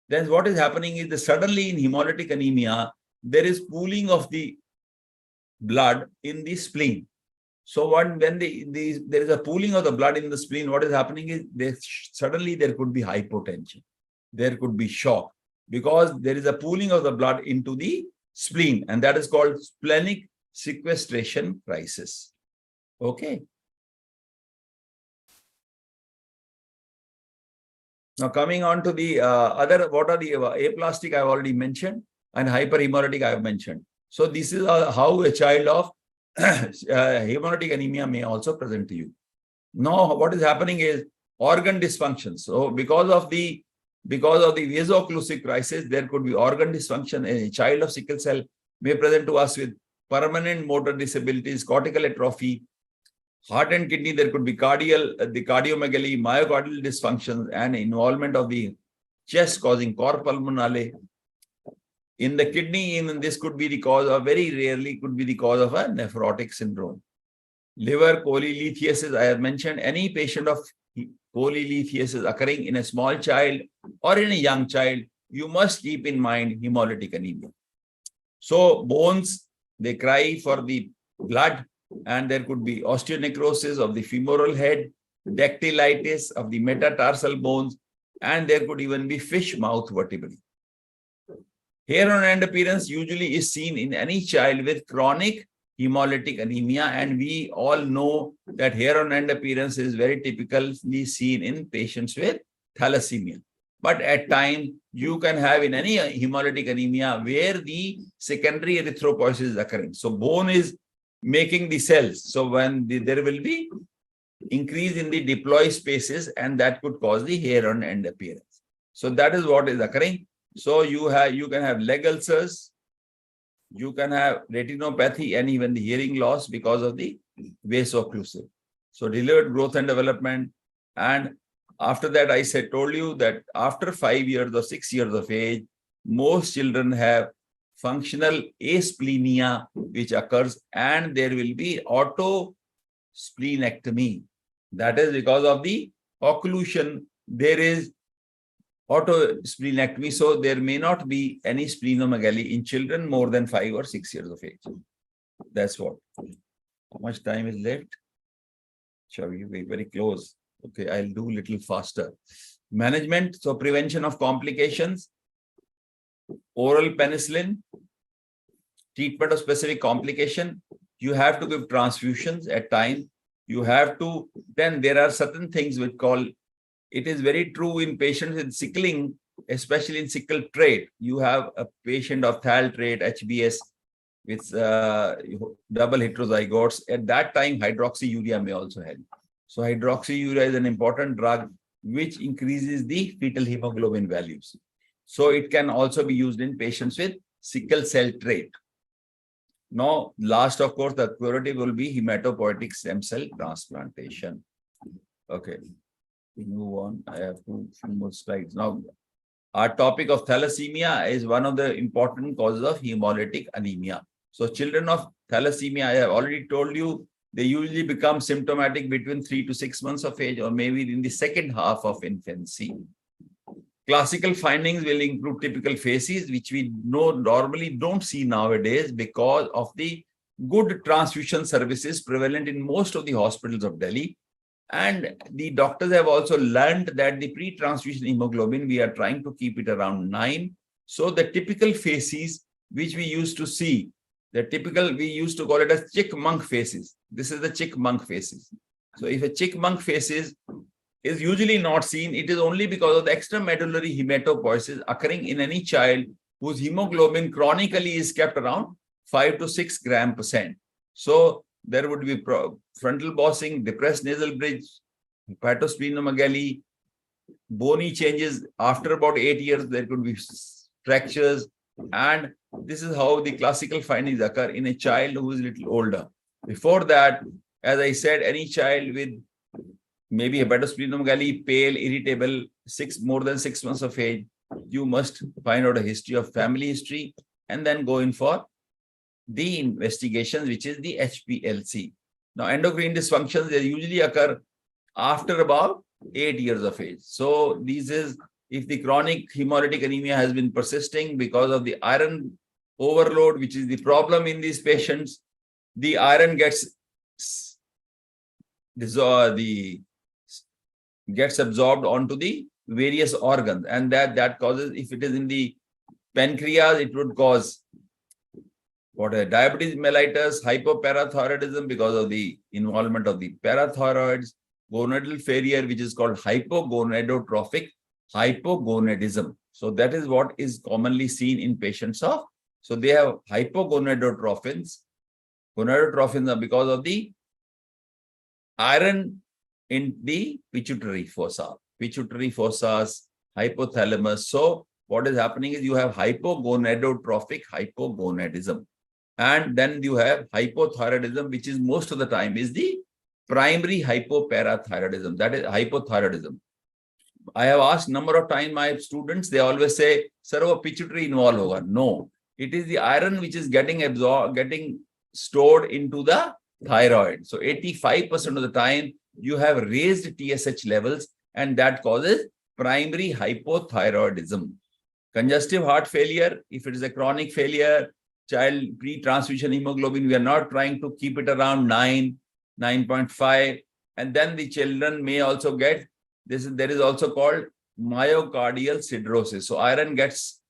Then what is happening is that suddenly in hemolytic anemia, there is pooling of the blood in the spleen. So when there is a pooling of the blood in the spleen, what is happening is suddenly there could be hypotension. There could be shock because there is a pooling of the blood into the spleen, and that is called splenic sequestration crisis. Okay. Now coming on to the what are the aplastic I have already mentioned, and hyperhemolytic I have mentioned. So this is how a child of hemolytic anemia may also present to you. Now what is happening is organ dysfunction. So because of the vaso-occlusive crisis, there could be organ dysfunction. A child of sickle cell may present to us with permanent motor disabilities, cortical atrophy, heart and kidney. There could be cardiomegaly, myocardial dysfunctions, and involvement of the chest causing cor pulmonale. In the kidney, even this could be the cause of, very rarely could be the cause of a nephrotic syndrome. Liver cholelithiasis, I have mentioned. Any patient of cholelithiasis occurring in a small child or in a young child, you must keep in mind hemolytic anemia. So bones, they cry for the blood, and there could be osteonecrosis of the femoral head, dactylitis of the metatarsal bones, and there could even be fish mouth vertebrae. Hair on end appearance usually is seen in any child with chronic hemolytic anemia, and we all know that hair on end appearance is very typically seen in patients with thalassemia. But at times, you can have in any hemolytic anemia where the secondary erythropoiesis is occurring. So bone is making the cells. So when there will be increase in the diploid spaces, and that could cause the hair on end appearance. So that is what is occurring. So you can have leg ulcers, you can have retinopathy, and even the hearing loss because of the vaso-occlusive. So delayed growth and development. And after that, told you that after 5 years or 6 years of age, most children have functional asplenia, which occurs, and there will be autosplenectomy. That is because of the occlusion. There is autosplenectomy, so there may not be any splenomegaly in children more than 5 or 6 years of age. That's what. How much time is left? Shall we be very close? Okay, I'll do a little faster. Management, so prevention of complications, oral penicillin, treatment of specific complication. You have to give transfusions at time. You have to, then there are certain things which call, it is very true in patients with sickling, especially in sickle trait. You have a patient of Thal trait, HBS, with double heterozygotes. At that time, hydroxyurea may also help. So hydroxyurea is an important drug which increases the fetal hemoglobin values. So it can also be used in patients with sickle cell trait. Now, last, of course, the curative will be hematopoietic stem cell transplantation. Okay, we move on. I have few more slides. Now, our topic of thalassemia is one of the important causes of hemolytic anemia. So children of thalassemia, I have already told you, they usually become symptomatic between 3 to 6 months of age, or maybe in the second half of infancy. Classical findings will include typical phases, which we normally don't see nowadays because of the good transfusion services prevalent in most of the hospitals of Delhi. And the doctors have also learned that the pre-transfusion hemoglobin, we are trying to keep it around 9. So the typical phases which we used to see, we used to call it as chick-monk phases. This is the chick-monk phases. So if a chick-monk phases is usually not seen, it is only because of the extramedullary hematopoiesis occurring in any child whose hemoglobin chronically is kept around 5 to 6 gram%. So there would be frontal bossing, depressed nasal bridge, hepatosplenomegaly, bony changes. After about 8 years, there could be fractures. And this is how the classical findings occur in a child who is a little older. Before that, as I said, any child with maybe hepatosplenomegaly, pale, irritable, more than 6 months of age, you must find out a history of family history and then go in for the investigations, which is the HPLC. Now, endocrine dysfunctions, they usually occur after about 8 years of age. So this is if the chronic hemolytic anemia has been persisting because of the iron overload, which is the problem in these patients. The iron gets absorbed onto the various organs, and that causes, if it is in the pancreas, it would cause diabetes mellitus, hypoparathyroidism because of the involvement of the parathyroids, gonadal failure, which is called hypogonadotrophic hypogonadism. So that is what is commonly seen in patients of, so they have hypogonadotrophins. Gonadotrophins are because of the iron in the pituitary fossa, hypothalamus. So what is happening is you have hypogonadotrophic hypogonadism. And then you have hypothyroidism, which is most of the time is the primary hypoparathyroidism, that is hypothyroidism. I have asked number of times my students, they always say, sir, wo pituitary involved hoga. No, it is the iron which is getting absorbed, getting stored into the thyroid. So 85% of the time you have raised TSH levels, and that causes primary hypothyroidism. Congestive heart failure, if it is a chronic failure, child pre-transfusion hemoglobin, we are not trying to keep it around 9, 9.5. And then the children may also get there is also called myocardial cirrhosis. So iron gets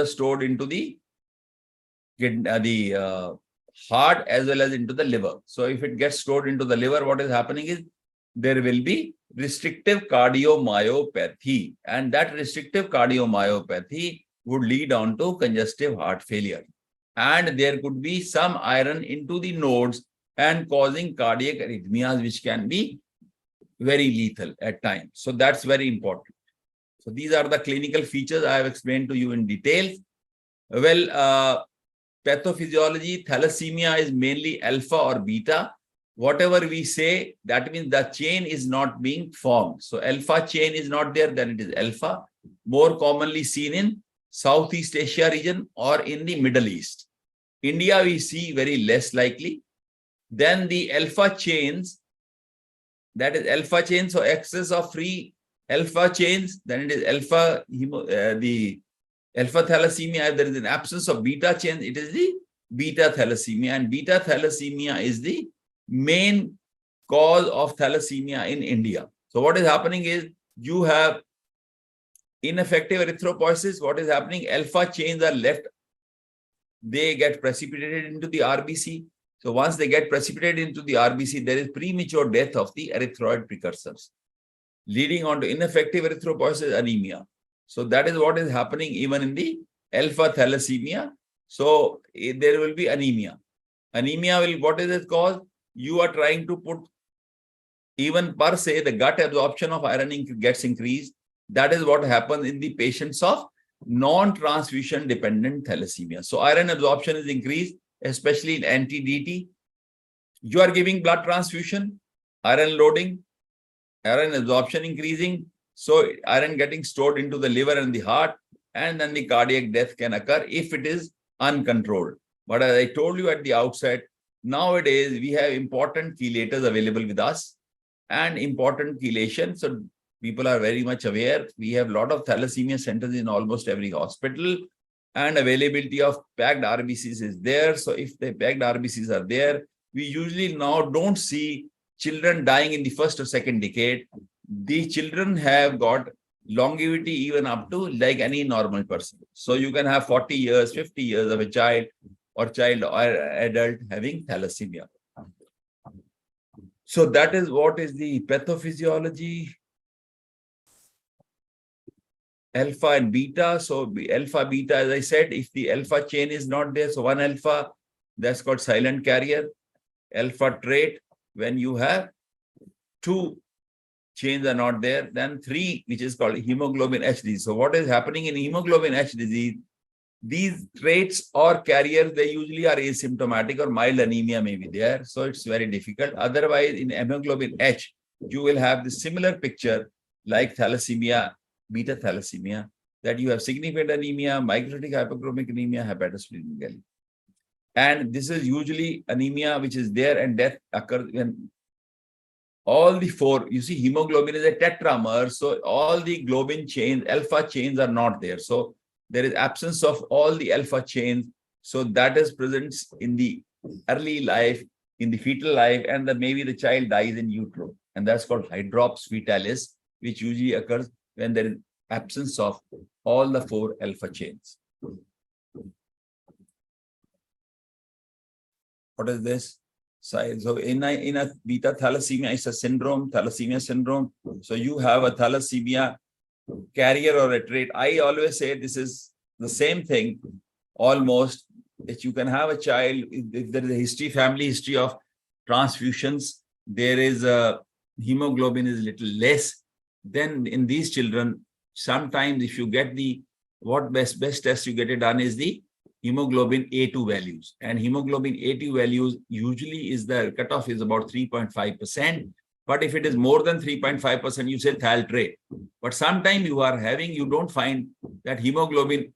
stored into the heart as well as into the liver. So if it gets stored into the liver, what is happening is there will be restrictive cardiomyopathy, and that restrictive cardiomyopathy would lead on to congestive heart failure. And there could be some iron into the nodes and causing cardiac arrhythmias, which can be very lethal at times. So that's very important. So these are the clinical features I have explained to you in detail. Well, pathophysiology, thalassemia is mainly alpha or beta. Whatever we say, that means the chain is not being formed. So alpha chain is not there, then it is alpha. More commonly seen in Southeast Asia region or in the Middle East. India, we see very less likely. Then the alpha chains, that is alpha chain. So excess of free alpha chains, then it is alpha, the alpha thalassemia. If there is an absence of beta chains, it is the beta thalassemia. And beta thalassemia is the main cause of thalassemia in India. So what is happening is you have ineffective erythropoiesis. What is happening? Alpha chains are left. They get precipitated into the RBC. So once they get precipitated into the RBC, there is premature death of the erythroid precursors, leading on to ineffective erythropoiesis, anemia. So that is what is happening even in the alpha thalassemia. So there will be anemia. Anemia will, what is it cause? You are trying to put, even per se, the gut absorption of iron gets increased. That is what happens in the patients of non-transfusion dependent thalassemia. So iron absorption is increased, especially in anti-DT. You are giving blood transfusion, iron loading, iron absorption increasing. So iron getting stored into the liver and the heart, and then the cardiac death can occur if it is uncontrolled. But as I told you at the outset, nowadays we have important chelators available with us and important chelation. So people are very much aware. We have a lot of thalassemia centers in almost every hospital, and availability of packed RBCs is there. So if the packed RBCs are there, we usually now don't see children dying in the first or second decade. The children have got longevity even up to like any normal person. So you can have 40 years, 50 years of a child or adult having thalassemia. So that is what is the pathophysiology. Alpha and beta. So alpha, beta, as I said, if the alpha chain is not there, so one alpha, that's called silent carrier. Alpha trait, when you have two chains are not there, then 3, which is called hemoglobin H disease. So what is happening in hemoglobin H disease? These traits or carriers, they usually are asymptomatic, or mild anemia may be there. So it's very difficult. Otherwise, in hemoglobin H, you will have the similar picture like thalassemia, beta thalassemia, that you have significant anemia, microcytic hypochromic anemia, hepatosplenomegaly. And this is usually anemia which is there, and death occurs when all the 4, you see, hemoglobin is a tetramer. So all the globin chains, alpha chains are not there. So there is absence of all the alpha chains. So that is present in the early life, in the fetal life, and then maybe the child dies in utero. And that's called hydrops fetalis, which usually occurs when there is absence of all the 4 alpha chains. What is this? So in a beta thalassemia, it's a syndrome, thalassemia syndrome. So you have a thalassemia carrier or a trait. I always say this is the same thing almost, that you can have a child, if there is a family history of transfusions, there is a hemoglobin is little less. Then in these children, sometimes if you get the, what best test you get it done is the hemoglobin A2 values. And hemoglobin A2 values usually is the cutoff is about 3.5%. But if it is more than 3.5%, you say thal trait. But sometimes you don't find that hemoglobin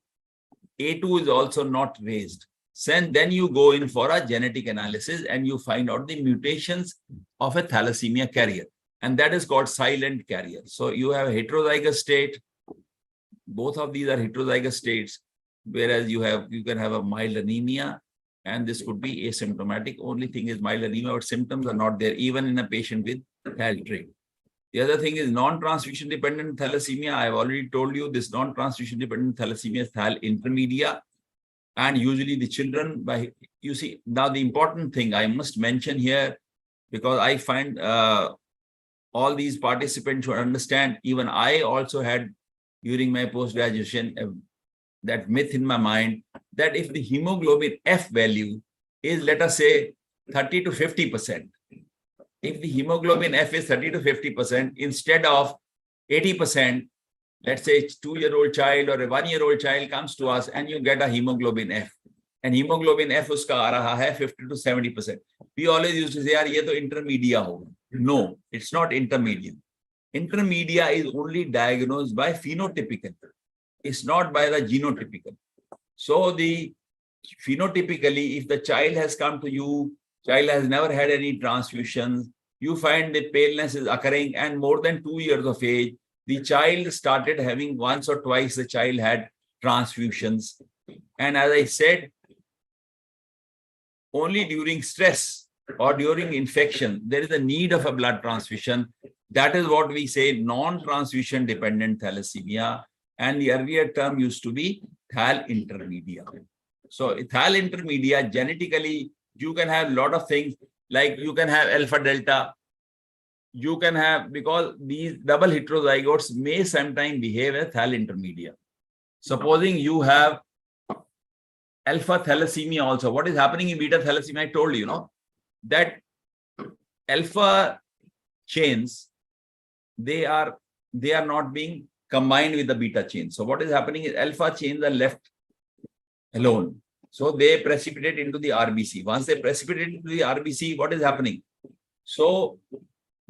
A2 is also not raised. Then you go in for a genetic analysis and you find out the mutations of a thalassemia carrier. And that is called silent carrier. So you have a heterozygous state. Both of these are heterozygous states. whereas you can have a mild anemia, and this could be asymptomatic. Only thing is mild anemia, but symptoms are not there, even in a patient with thal trait. The other thing is non-transfusion dependent thalassemia. I've already told you this non-transfusion dependent thalassemia is thal intermedia. And usually the children, you see, now the important thing I must mention here, because I find all these participants should understand, even I also had during my post-graduation that myth in my mind, that if the hemoglobin F value is, let us say, 30 to 50%, if the hemoglobin F is 30 to 50%, instead of 80%, let's say it's a 2-year-old child or a 1-year-old child comes to us and you get a hemoglobin F, and hemoglobin F uska aa raha hai 50 to 70%. We always used to say, yaar, ye to intermedia hoga. No, it's not intermediate. Intermedia is only diagnosed by phenotypical. It's not by the genotypical. So the phenotypically, if the child has come to you, child has never had any transfusions, you find the paleness is occurring, and more than 2 years of age, the child started having once or twice the child had transfusions. And as I said, only during stress or during infection, there is a need of a blood transfusion. That is what we say non-transfusion dependent thalassemia. And the earlier term used to be thal intermedia. So thal intermedia, genetically, you can have a lot of things, like you can have alpha delta. You can have, because these double heterozygotes may sometimes behave as thal intermedia. Supposing you have alpha thalassemia also. What is happening in beta thalassemia? I told you, that alpha chains, they are not being combined with the beta chains. So what is happening is alpha chains are left alone. So they precipitate into the RBC. Once they precipitate into the RBC, what is happening? So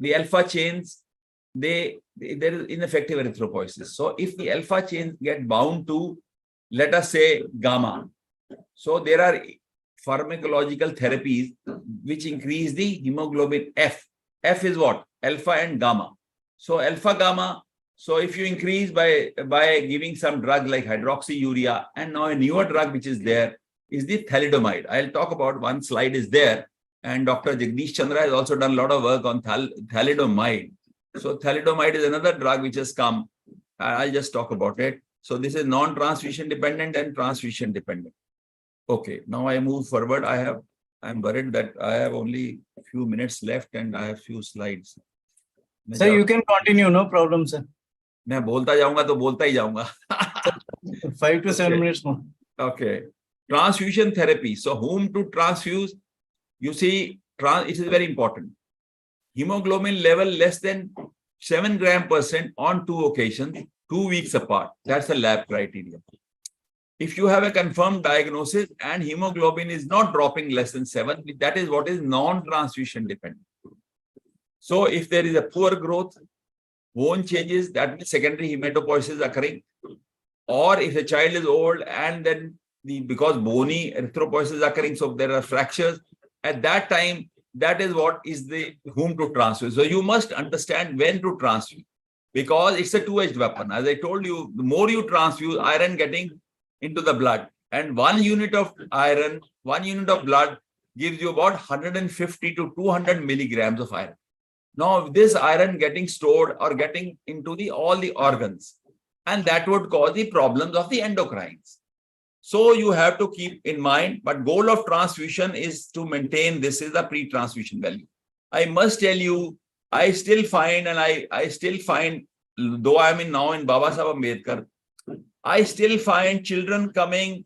the alpha chains, there is ineffective erythropoiesis. So if the alpha chains get bound to, let us say, gamma, so there are pharmacological therapies which increase the hemoglobin F. F is what? Alpha and gamma. So alpha gamma, so if you increase by giving some drug like hydroxyurea, and now a newer drug which is there is the thalidomide. I'll talk about, one slide is there, and Dr. Jagdish Chandra has also done a lot of work on thalidomide. So thalidomide is another drug which has come. I'll just talk about it. So this is non-transfusion dependent and transfusion dependent. Okay, now I move forward. I'm worried that I have only a few minutes left and I have few slides. Sir, you can continue, no problem, sir. मैं बोलता जाऊंगा तो बोलता ही जाऊंगा. 5 to 7 minutes more. Okay. Transfusion therapy. So whom to transfuse? You see, it is very important. Hemoglobin level less than 7 gram% on 2 occasions, 2 weeks apart. That's the lab criteria. If you have a confirmed diagnosis and hemoglobin is not dropping less than 7, that is what is non-transfusion dependent. So if there is a poor growth, bone changes, that means secondary hematopoiesis occurring. Or if the child is old and then because bony erythropoiesis is occurring, so there are fractures, at that time, that is what is the whom to transfuse. So you must understand when to transfuse, because it's a two-edged weapon. As I told you, the more you transfuse, iron getting into the blood, and 1 unit of iron, 1 unit of blood gives you about 150 to 200 milligrams of iron. Now, this iron getting stored or getting into all the organs, and that would cause the problems of the endocrines. So you have to keep in mind, but goal of transfusion is to maintain, this is the pre-transfusion value. I must tell you, I still find, though I'm now in Baba Saheb Ambedkar, I still find children coming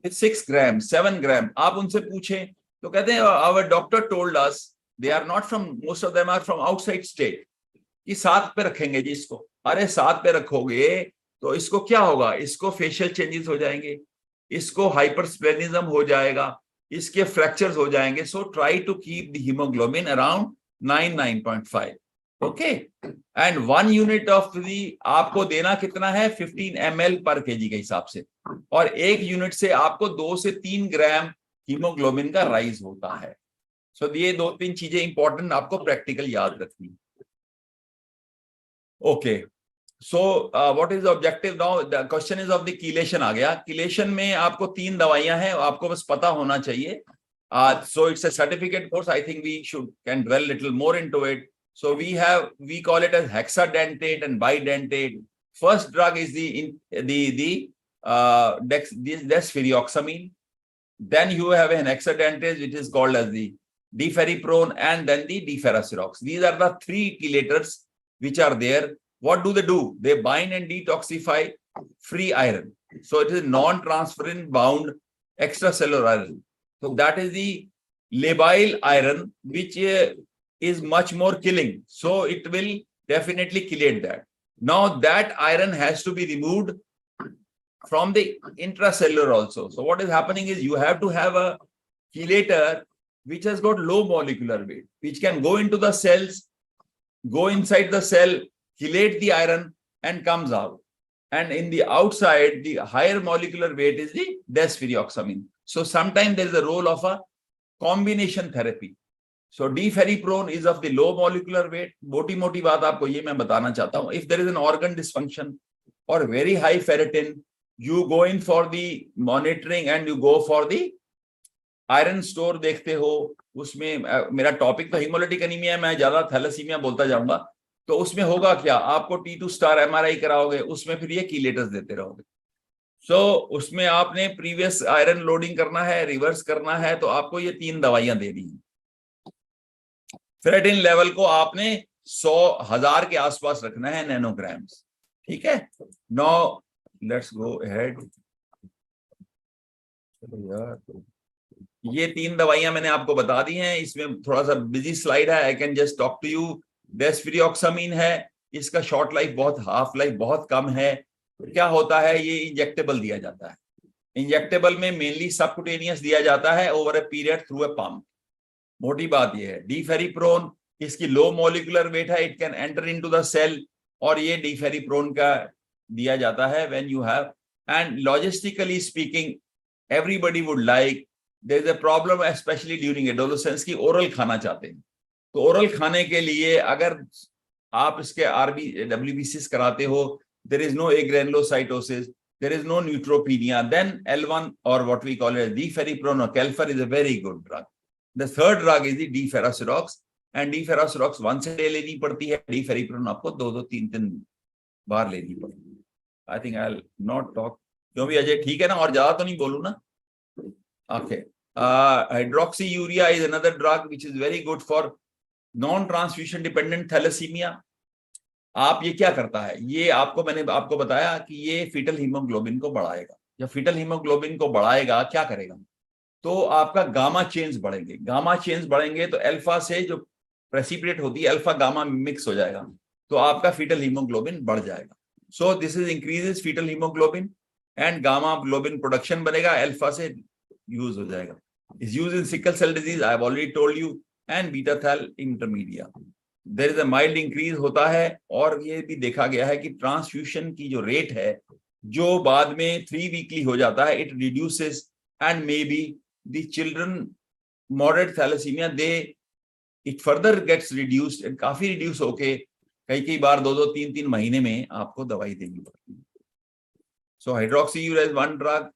with 6 grams, 7 grams. आप उनसे पूछें तो कहते हैं, our doctor told us, they are not from, most of them are from outside state, कि 7 पे रखेंगे जी इसको. अरे 7 पे रखोगे तो इसको क्या होगा? इसको facial changes हो जाएंगे, इसको hypersplenism हो जाएगा, इसके fractures हो जाएंगे. So try to keep the hemoglobin around 9.5. Okay, and 1 unit of the आपको देना कितना है? 15 ml per kg के हिसाब से, और 1 यूनिट से आपको 2 से 3 ग्राम हीमोग्लोबिन का राइज होता है. So ये 2-3 चीजें इंपॉर्टेंट आपको प्रैक्टिकल याद रखनी. Okay, So what is the objective now? The question is of the chelation आ गया. Chelation में आपको 3 दवाइयां हैं, आपको बस पता होना चाहिए. So it's a certificate course. I think we can dwell little more into it. So we call it as hexadentate and bidentate. First drug is the desferrioxamine. Then you have an hexadentate which is called as the deferriprone, and then the deferrasirox. These are the 3 chelators which are there. What do? They bind and detoxify free iron. So it is non-transferrin bound extracellular iron. So that is the labile iron, which is much more killing. So it will definitely chelate that. Now that iron has to be removed from the intracellular also. So what is happening is you have to have a chelator which has got low molecular weight, which can go into the cells, go inside the cell, chelate the iron and comes out. And in the outside, the higher molecular weight is the desferrioxamine. So sometimes there is a role of a combination therapy. So deferriprone is of the low molecular weight. मोटी बात आपको ये मैं बताना चाहता हूँ. If there is an organ dysfunction or very high ferritin, you go in for the monitoring and you go for the iron store. देखते हो उसमें मेरा टॉपिक तो hemolytic anemia है, मैं ज्यादा थैलेसीमिया बोलता जाऊंगा. तो उसमें होगा क्या, आपको T2 स्टार MRI कराओगे, उसमें फिर ये कीलेटर्स देते रहोगे. सो उसमें आपने प्रीवियस आयरन लोडिंग करना है, रिवर्स करना है, तो आपको ये 3 दवाइयां देनी है. फेरेटिन लेवल को आपने 100,000 के आसपास रखना है, नैनोग्राम्स. ठीक है. Now let's go ahead. ये 3 दवाइयां मैंने आपको बता दी हैं. इसमें थोड़ा सा बिजी स्लाइड है. I can just talk to you. desferrioxamine है, इसका शॉर्ट लाइफ बहुत, हाफ लाइफ बहुत कम है. क्या होता है, ये इंजेक्टेबल दिया जाता है. इंजेक्टेबल में मेनली सबक्यूटेनियस दिया जाता है over a period through a pump. मोटी बात ये है. डीफेरिप्रोन, इसकी लो मॉलिक्यूलर वेट है, it can enter into the cell, और ये डीफेरिप्रोन का दिया जाता है when you have. And logistically speaking everybody would like, there is a problem specially during adolescence की ओरल खाना चाहते हैं. तो ओरल खाने के लिए अगर आप इसके WBCs कराते हो, there is no agranulocytosis, there is no neutropenia, then L1 or what we call it deferriprone or Kelfer is a very good drug. The third drug is the deferrasirox, and deferrasirox once a day लेनी पड़ती है. deferriprone आपको 2-3 बार लेनी पड़ती है. I think I'll not talk. क्यों भी अजय, ठीक है ना, और ज्यादा तो नहीं बोलूं ना. Okay. Hydroxyurea is another drug which is very good for non-transfusion dependent thalassemia. आप ये क्या करता है, ये मैंने आपको बताया कि ये फीटल हीमोग्लोबिन को बढ़ाएगा. जब फीटल हीमोग्लोबिन को बढ़ाएगा, क्या करेगा, तो आपका गामा चेन्स बढ़ेंगे. गामा चेन्स बढ़ेंगे तो अल्फा से जो प्रेसिपिटेट होती है, अल्फा गामा मिक्स हो जाएगा, तो आपका फीटल हीमोग्लोबिन बढ़ जाएगा. So this is increases fetal haemoglobin and gamma globin production बनेगा, अल्फा से यूज हो जाएगा. Is use in sickle cell disease, I have already told you, and beta thal intermedia. There is a mild increase होता है. और ये भी देखा गया है कि ट्रांसफ्यूशन की जो रेट है, जो बाद में 3 वीकली हो जाता है, it reduces, and maybe the children moderate thalassaemia it further gets reduced, and काफी रिड्यूस होके कई बार 2-2, 3-3 महीने में आपको दवाई देनी पड़ती है. So hydroxyurea is one drug.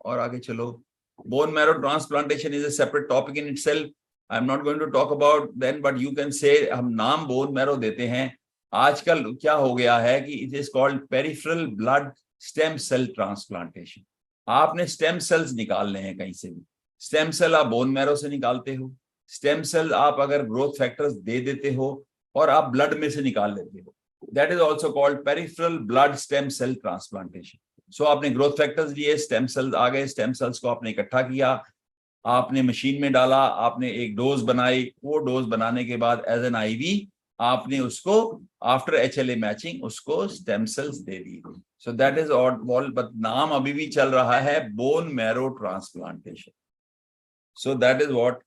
और आगे चलो. Bone marrow transplantation is a separate topic in itself. I am not going to talk about then, but you can say, हम नाम बोन मैरो देते हैं. आजकल क्या हो गया है कि it is called peripheral blood stem cell transplantation. आपने स्टेम सेल्स निकालने हैं कहीं से भी. स्टेम सेल आप बोन मैरो से निकालते हो. स्टेम सेल आप अगर ग्रोथ फैक्टर्स दे देते हो और आप ब्लड में से निकाल लेते हो, that is also called peripheral blood stem cell transplantation. So आपने ग्रोथ फैक्टर्स लिए, स्टेम सेल्स आ गए, स्टेम सेल्स को आपने इकट्ठा किया, आपने मशीन में डाला, आपने एक डोज बनाई. वो डोज बनाने के बाद एज एन IV आपने उसको आफ्टर HLA मैचिंग उसको स्टेम सेल्स दे दी. So that is all, but नाम अभी भी चल रहा है bone marrow transplantation. So that is what.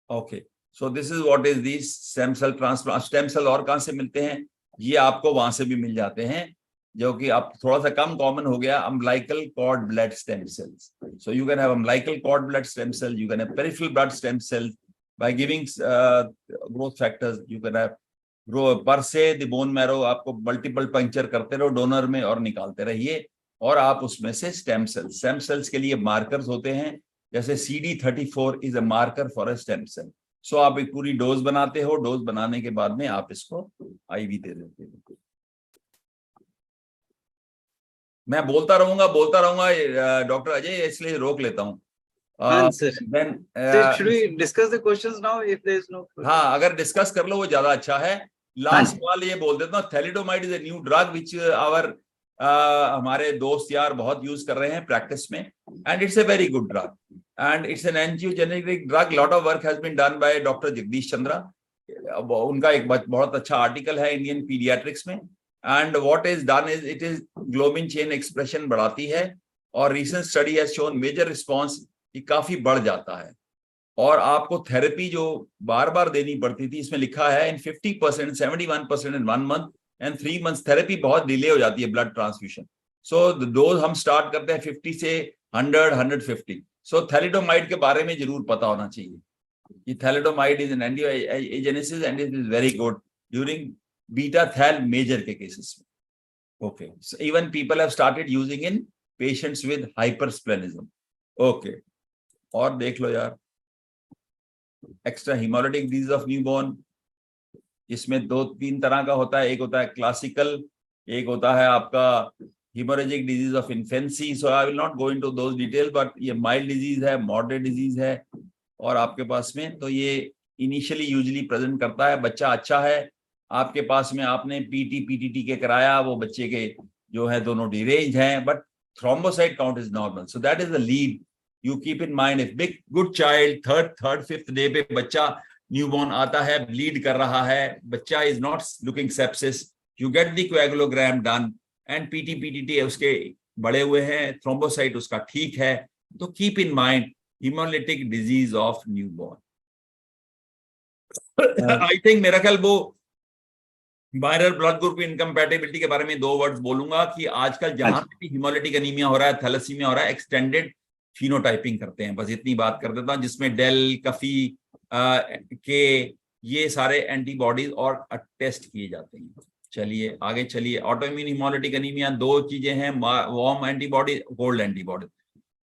Okay, so this is what is this stem cell transplant. Stem cell और कहां से मिलते हैं, ये आपको वहां से भी मिल जाते हैं, जो कि आप थोड़ा सा कम कॉमन हो गया, umbilical cord blood stem cells. So you can have umbilical cord blood stem cell, you can have peripheral blood stem cells, by giving growth factors you can have grow per se the bone marrow, आपको multiple puncture करते रहो donor में और निकालते रहिए, और आप उसमें से स्टेम सेल्स के लिए मार्कर्स होते हैं, जैसे CD34 is a marker for a stem cell. So आप एक पूरी डोज बनाते हो, डोज बनाने के बाद में आप इसको IV दे देते हो। मैं बोलता रहूंगा डॉक्टर अजय, इसलिए रोक लेता हूँ। Sir. Then, Sir, should we discuss the questions now if there is no? हाँ, अगर डिस्कस कर लो वो ज्यादा अच्छा है। लास्ट सवाल ये बोल देता हूँ, thalidomide is a new drug which our हमारे दोस्त यार बहुत यूज कर रहे हैं प्रैक्टिस में, and it's a very good drug and it's an angiogenetic drug. Lot of work has been done by doctor Jagdish Chandra, उनका एक बहुत अच्छा आर्टिकल है इंडियन पीडियाट्रिक्स में, and what is done is it is globin chain expression बढ़ाती है, और recent study has shown major response कि काफी बढ़ जाता है, और आपको थेरेपी जो बार बार देनी पड़ती थी, इसमें लिखा है इन 50%, 71% इन 1 month एंड 3 months थेरेपी बहुत डिले हो जाती है ब्लड ट्रांसफ्यूजन। सो डोज हम स्टार्ट करते हैं 50 से 100, 150। सो थैलिडोमाइड के बारे में जरूर पता होना चाहिए कि thalidomide is an antigenesis and it is very good during beta thal major के केसेस में। Okay, even people have started using in patients with hypersplenism. Okay, और देख लो यार, extra haemolytic disease of newborn, इसमें 2-3 तरह का होता है, एक होता है क्लासिकल, एक होता है आपका haemorrhagic disease of infancy. So I will not go into those detail, but ये माइल्ड डिजीज है, मॉडरेट डिजीज है, और आपके पास में तो ये इनिशियली यूजुअली प्रेजेंट करता है, बच्चा अच्छा है, आपके पास में आपने PTT के कराया, वो बच्चे के जो है दोनों डिरेंज हैं, but thrombocyte count is normal. So that is the lead you keep in mind। if big good child third fifth day पे बच्चा न्यूबॉर्न आता है, ब्लीड कर रहा है, बच्चा is not looking sepsis, you get the coagulogram done and PTT उसके बड़े हुए हैं, थ्रोम्बोसाइट उसका ठीक है, तो keep in mind hemolytic disease of newborn। I think मेरा ख्याल वो वायरल ब्लड ग्रुप इनकम्पैटिबिलिटी के बारे में 2 वर्ड्स बोलूंगा कि आजकल जहां पे भी हिमोलिटिक एनीमिया हो रहा है, थैलेसीमिया हो रहा है, एक्सटेंडेड फिनोटाइपिंग करते हैं। बस इतनी बात कर देता हूं, जिसमें डेल, कफी के ये सारे एंटीबॉडीज और टेस्ट किए जाते हैं। चलिए आगे चलिए। ऑटोइम्यून हिमोलिटिक एनीमिया 2 चीजें हैं, warm antibody, cold antibody.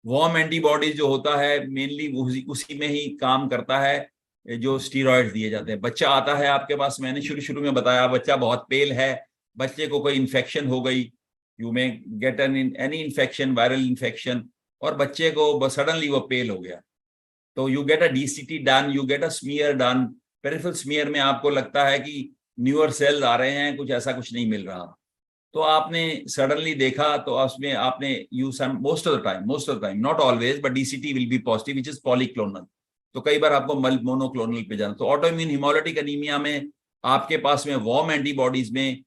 Warm antibodies जो होता है मेनली उसी में ही काम करता है जो स्टीरॉइड्स दिए जाते हैं। बच्चा आता है आपके पास, मैंने शुरू में बताया, बच्चा बहुत पेल है, बच्चे को कोई इन्फेक्शन हो गई, you may get any infection, viral infection, और बच्चे को सडनली वो पेल हो गया, तो you get a DCT done, you get a smear done. Peripheral smear में आपको लगता है कि न्यूअर सेल्स आ रहे हैं, कुछ ऐसा कुछ नहीं मिल रहा, तो आपने सडनली देखा, तो उसमें आपने use most of the time, not always, but DCT will be positive which is polyclonal, तो कई बार आपको मोनोक्लोनल पे जाना। तो ऑटोइम्यून हिमोलिटिक एनीमिया में आपके पास में वार्म एंटीबॉडीज में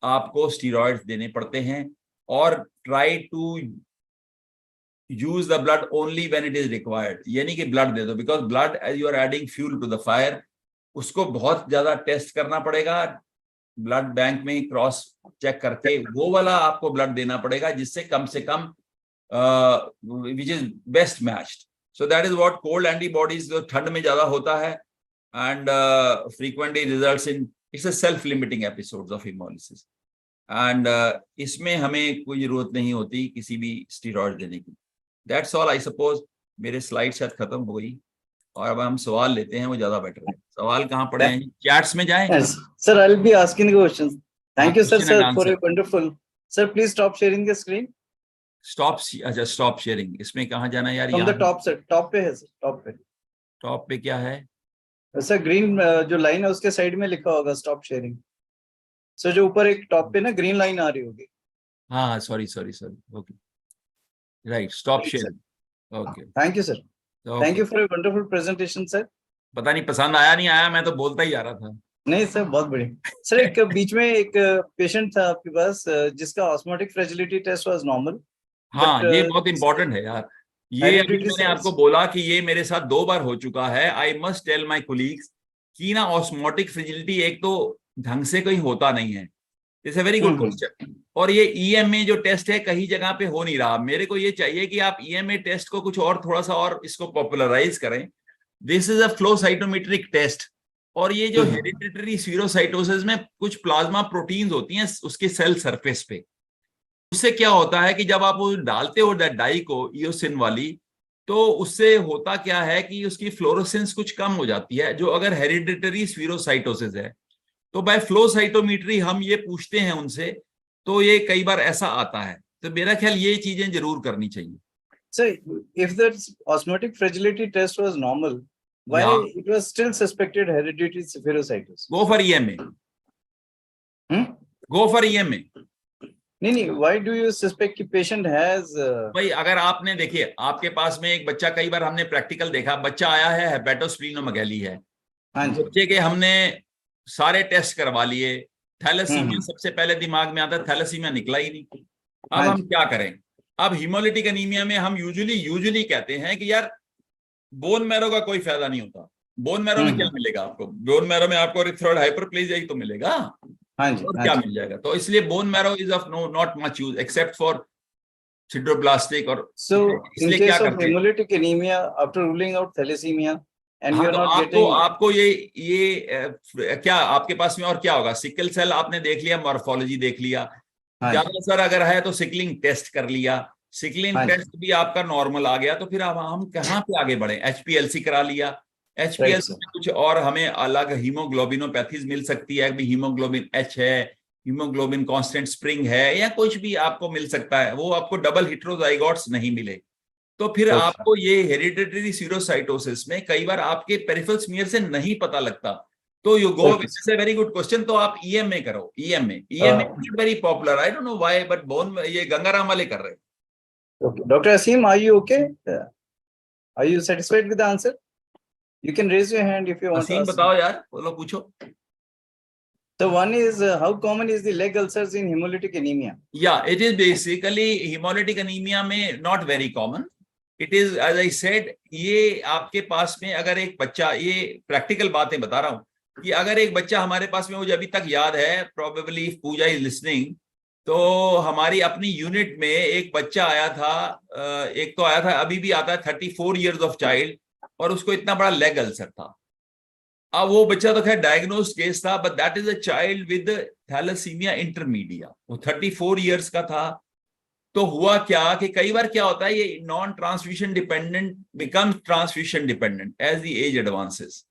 आपको स्टीरॉइड्स देने पड़ते हैं, और try to use the blood only when it is required, यानी कि ब्लड दे दो, because blood as you are adding fuel to the fire, उसको बहुत ज्यादा टेस्ट करना पड़ेगा, ब्लड बैंक में क्रॉस चेक करके वो वाला आपको ब्लड देना पड़ेगा, जिससे कम से कम which is best matched. So that is what cold antibodies जो ठंड में ज्यादा होता है, and frequently results in its a self limiting episodes of haemolysis, and इसमें हमें कोई जरूरत नहीं होती किसी भी स्टीरॉइड देने की। That's all I suppose। मेरे स्लाइड शायद खत्म हो गई, और अब हम सवाल लेते हैं, वो ज्यादा बेटर है। सवाल कहाँ पड़े हैं? चैट्स में जाएं? Yes, sir, I'll be asking the questions. Thank you, sir, question and for answer. a wonderful. Sir, please stop sharing the screen अच्छा स्टॉप शेयरिंग, इसमें कहाँ जाना है यार? from the top, sir. Top पे है, sir. Top पे. Top पे क्या है? सर ग्रीन जो लाइन है उसके साइड में लिखा होगा स्टॉप शेयरिंग। सर जो ऊपर एक टॉप पे ना ग्रीन लाइन आ रही होगी। हाँ, sorry, okay, right, stop sharing. Okay, thank you sir, thank you for a wonderful presentation sir. पता नहीं पसंद आया नहीं आया, मैं तो बोलता ही आ रहा था। नहीं सर, बहुत बढ़िया सर। एक बीच में एक पेशेंट था आपके पास जिसका osmotic fragility test was normal. हाँ, ये बहुत इंपॉर्टेंट है यार, ये अभी मैंने आपको बोला कि ये मेरे साथ 2 बार हो चुका है। I must tell my colleagues कि ना ऑस्मोटिक फ्रेजिलिटी एक तो ढंग से कहीं होता नहीं है, it's a very good question. और ये EMA जो टेस्ट है कहीं जगह पे हो नहीं रहा। मेरे को ये चाहिए कि आप EMA टेस्ट को कुछ और थोड़ा सा और इसको पॉपुलराइज करें, this is a flow cytometric test. और ये जो हेरिडिटरी स्फीरोसाइटोसिस में कुछ प्लाज्मा प्रोटीन्स होती हैं उसके सेल सरफेस पे, उससे क्या होता है कि जब आप वो डालते हो डाई को ईओसिन वाली, तो उससे होता क्या है कि उसकी फ्लोरोसेंस कुछ कम हो जाती है, जो अगर हेरिडिटरी स्फीरोसाइटोसिस है तो बाय फ्लो साइटोमेट्री हम ये पूछते हैं उनसे, तो ये कई बार ऐसा आता है। तो मेरा ख्याल ये चीजें जरूर करनी चाहिए। So if the osmotic fragility test was normal, why Yeah. it was still suspected hereditary spherocytosis? Go for EMA. Go for EMA. नहीं, why do you suspect कि patient has भाई अगर आपने देखिए, आपके पास में एक बच्चा, कई बार हमने प्रैक्टिकल देखा, बच्चा आया है हेपेटोस्प्लीनोमेगाली है, बच्चे के हमने सारे टेस्ट करवा लिए, थैलेसीमिया सबसे पहले दिमाग में आता है, थैलेसीमिया निकला ही नहीं। अब हम क्या करें? अब हीमोलिटिक एनीमिया में हम यूजुअली कहते हैं कि यार बोन मैरो का कोई फायदा नहीं होता। बोन मैरो में क्या मिलेगा आपको? बोन मैरो में आपको इरिथ्रोइड हाइपरप्लेजिया ही तो मिलेगा, और क्या मिल जाएगा? तो इसलिए bone marrow is of not much use except for सिड्रोब्लास्टिक। और so in case of hemolytic anemia after ruling out thalassemia and you are not getting, आपको ये क्या आपके पास में और क्या होगा? सिकल सेल आपने देख लिया, मॉर्फोलॉजी देख लिया, ज्यादा सर अगर है तो सिकलिंग टेस्ट कर लिया, सिकलिंग टेस्ट भी आपका नॉर्मल आ गया, तो फिर अब हम कहाँ पे आगे बढ़े? एचपीएलसी करा लिया, एचपीएलसी में कुछ और हमें अलग हीमोग्लोबिनोपैथीज मिल सकती है, भी हीमोग्लोबिन एच है, हीमोग्लोबिन कांस्टेंट स्प्रिंग है, या कुछ भी आपको मिल सकता है, वो आपको डबल हेटेरोजाइगोट्स नहीं मिले। तो फिर आपको ये हेरिडिटरी स्फीरोसाइटोसिस में कई बार आपके पेरिफेरल स्मीयर से नहीं पता लगता, तो you go which is a very good question. तो आप ईएमए करो, EMA is very popular, I don't know why, but bone ये गंगाराम वाले कर रहे हैं। Okay, Dr. Asim, are you okay? Are you satisfied with the answer? You can raise your hand if you want to Asim ask. बताओ यार, बोलो, पूछो। So one is how common is the leg ulcers in hemolytic anemia? Yeah, it is basically hemolytic anemia में not very common. It is, as I said, ये आपके पास में अगर एक बच्चा, ये प्रैक्टिकल बातें बता रहा हूँ, कि अगर एक बच्चा हमारे पास में, मुझे अभी तक याद है, प्रोबेबली पूजा इज लिसनिंग, तो हमारी अपनी यूनिट में एक बच्चा आया था, एक तो आया था, अभी भी आता है, 34 years ऑफ चाइल्ड, और उसको इतना बड़ा लेग अल्सर था। अब वो बच्चा तो खैर डायग्नोस्ड केस था, but that is a child with thalassaemia intermedia, वो 34 years का था। तो हुआ क्या कि कई बार क्या होता है, ये non transfusion dependent becomes transfusion dependent as the age advances,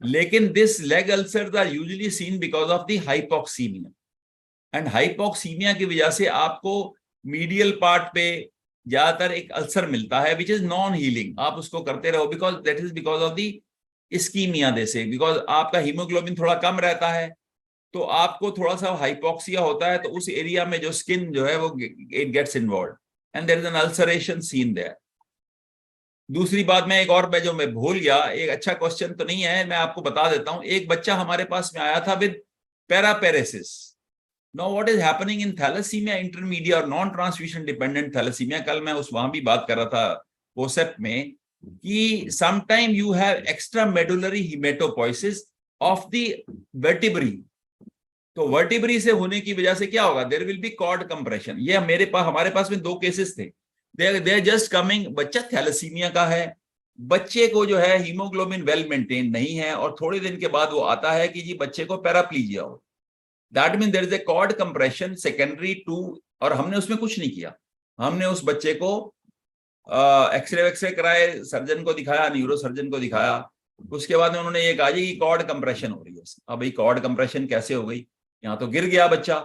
लेकिन this leg ulcers are usually seen because of the hypoxaemia, and hypoxaemia की वजह से आपको मीडियल पार्ट पे ज्यादातर एक अल्सर मिलता है विच इज नॉन हीलिंग। आप उसको करते रहो, because that is because of the ischaemia, जैसे बिकॉज आपका हीमोग्लोबिन थोड़ा कम रहता है, तो आपको थोड़ा सा हाइपोक्सिया होता है, तो उस एरिया में जो स्किन जो है वो it gets involve and there is an ulceration seen there. दूसरी बात मैं एक और जो मैं भूल गया, एक अच्छा क्वेश्चन तो नहीं है, मैं आपको बता देता हूं। एक बच्चा हमारे पास में आया था with paraparesis. Now what is happening in thalassaemia intermediate और नॉन ट्रांसफ्यूजन डिपेंडेंट थैलेसीमिया, कल मैं वहां भी बात कर रहा था पोसेप में, कि sometime you have extra medullary haematopoiesis of the vertebrae. तो वर्टिब्री से होने की वजह से क्या होगा? There will be cord compression. ये हमारे पास में 2 केसेस थे, दे आर जस्ट कमिंग। बच्चा थैलेसीमिया का है, बच्चे को जो है हीमोग्लोबिन वेल मेंटेन नहीं है, और थोड़े दिन के बाद वो आता है कि जी बच्चे को पैराप्लीजिया हो। That mean there is a cord compression secondary to, और हमने उसमें कुछ नहीं किया। हमने उस बच्चे को एक्सरे कराए, सर्जन को दिखाया, न्यूरो सर्जन को दिखाया, उसके बाद में उन्होंने ये कहा जी कॉर्ड कंप्रेशन हो रही है। अब भाई कॉर्ड कंप्रेशन कैसे हो गई? यहाँ तो गिर गया बच्चा।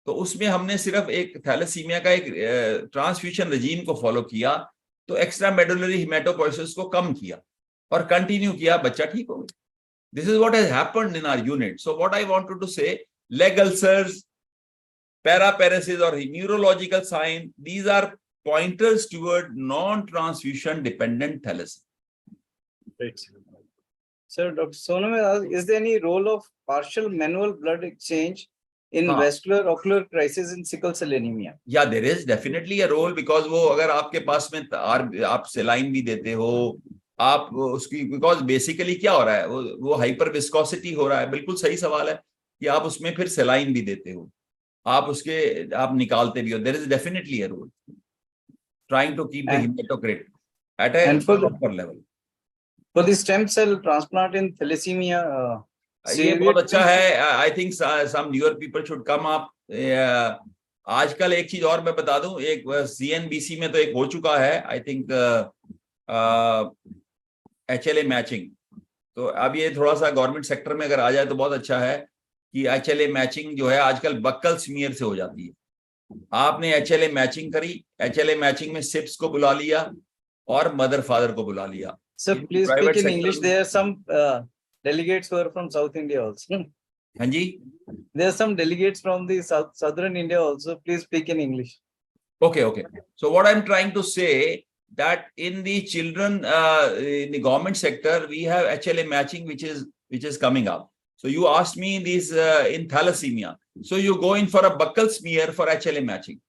तो उसमें हमने सिर्फ एक थैलेसीमिया का एक ट्रांसफ्यूजन रेजीम को फॉलो किया, तो एक्स्ट्रा मेडुलरी हेमेटोपोइसिस को कम किया और कंटिन्यू किया, बच्चा ठीक हो गया। This is what has happened in our unit. So what I wanted to say, leg ulcers, paraparesis और neurological sign, these are pointers toward non-transfusion dependent thalassemia. Right. Sir, Dr. Sonam, is there any role of partial manual blood exchange in vascular ocular crisis in sickle cell anemia? Yeah, there is definitely a role, because वो अगर आपके पास में आप सेलाइन भी देते हो, आप उसकी, बिकॉज बेसिकली क्या हो रहा है, वो हाइपर विस्कोसिटी हो रहा है। बिल्कुल सही सवाल है कि आप उसमें फिर सेलाइन भी देते हो, आप निकालते भी हो। There is definitely a role trying to keep the hematocrit at a proper level. For the stem cell transplant in thalassemia, ये बहुत अच्छा है. I think some newer people should come up. आजकल एक चीज और मैं बता दूं, एक CNBC में तो एक हो चुका है, I think HLA मैचिंग. तो अब ये थोड़ा सा गवर्नमेंट सेक्टर में अगर आ जाए तो बहुत अच्छा है कि HLA मैचिंग जो है आजकल बक्कल स्मीयर से हो जाती है. आपने HLA मैचिंग करी, HLA मैचिंग में सिप्स को बुला लिया और मदर फादर को बुला लिया. Sir, please speak in English. There are some delegates who are from South India also. हाँ जी. There are some delegates from the southern India also. Please speak in English. Okay. So what I'm trying to say that in the children, in the government sector, we have HLA matching, which is coming up. So you asked me this in thalassemia. So you go in for a buccal smear for HLA matching.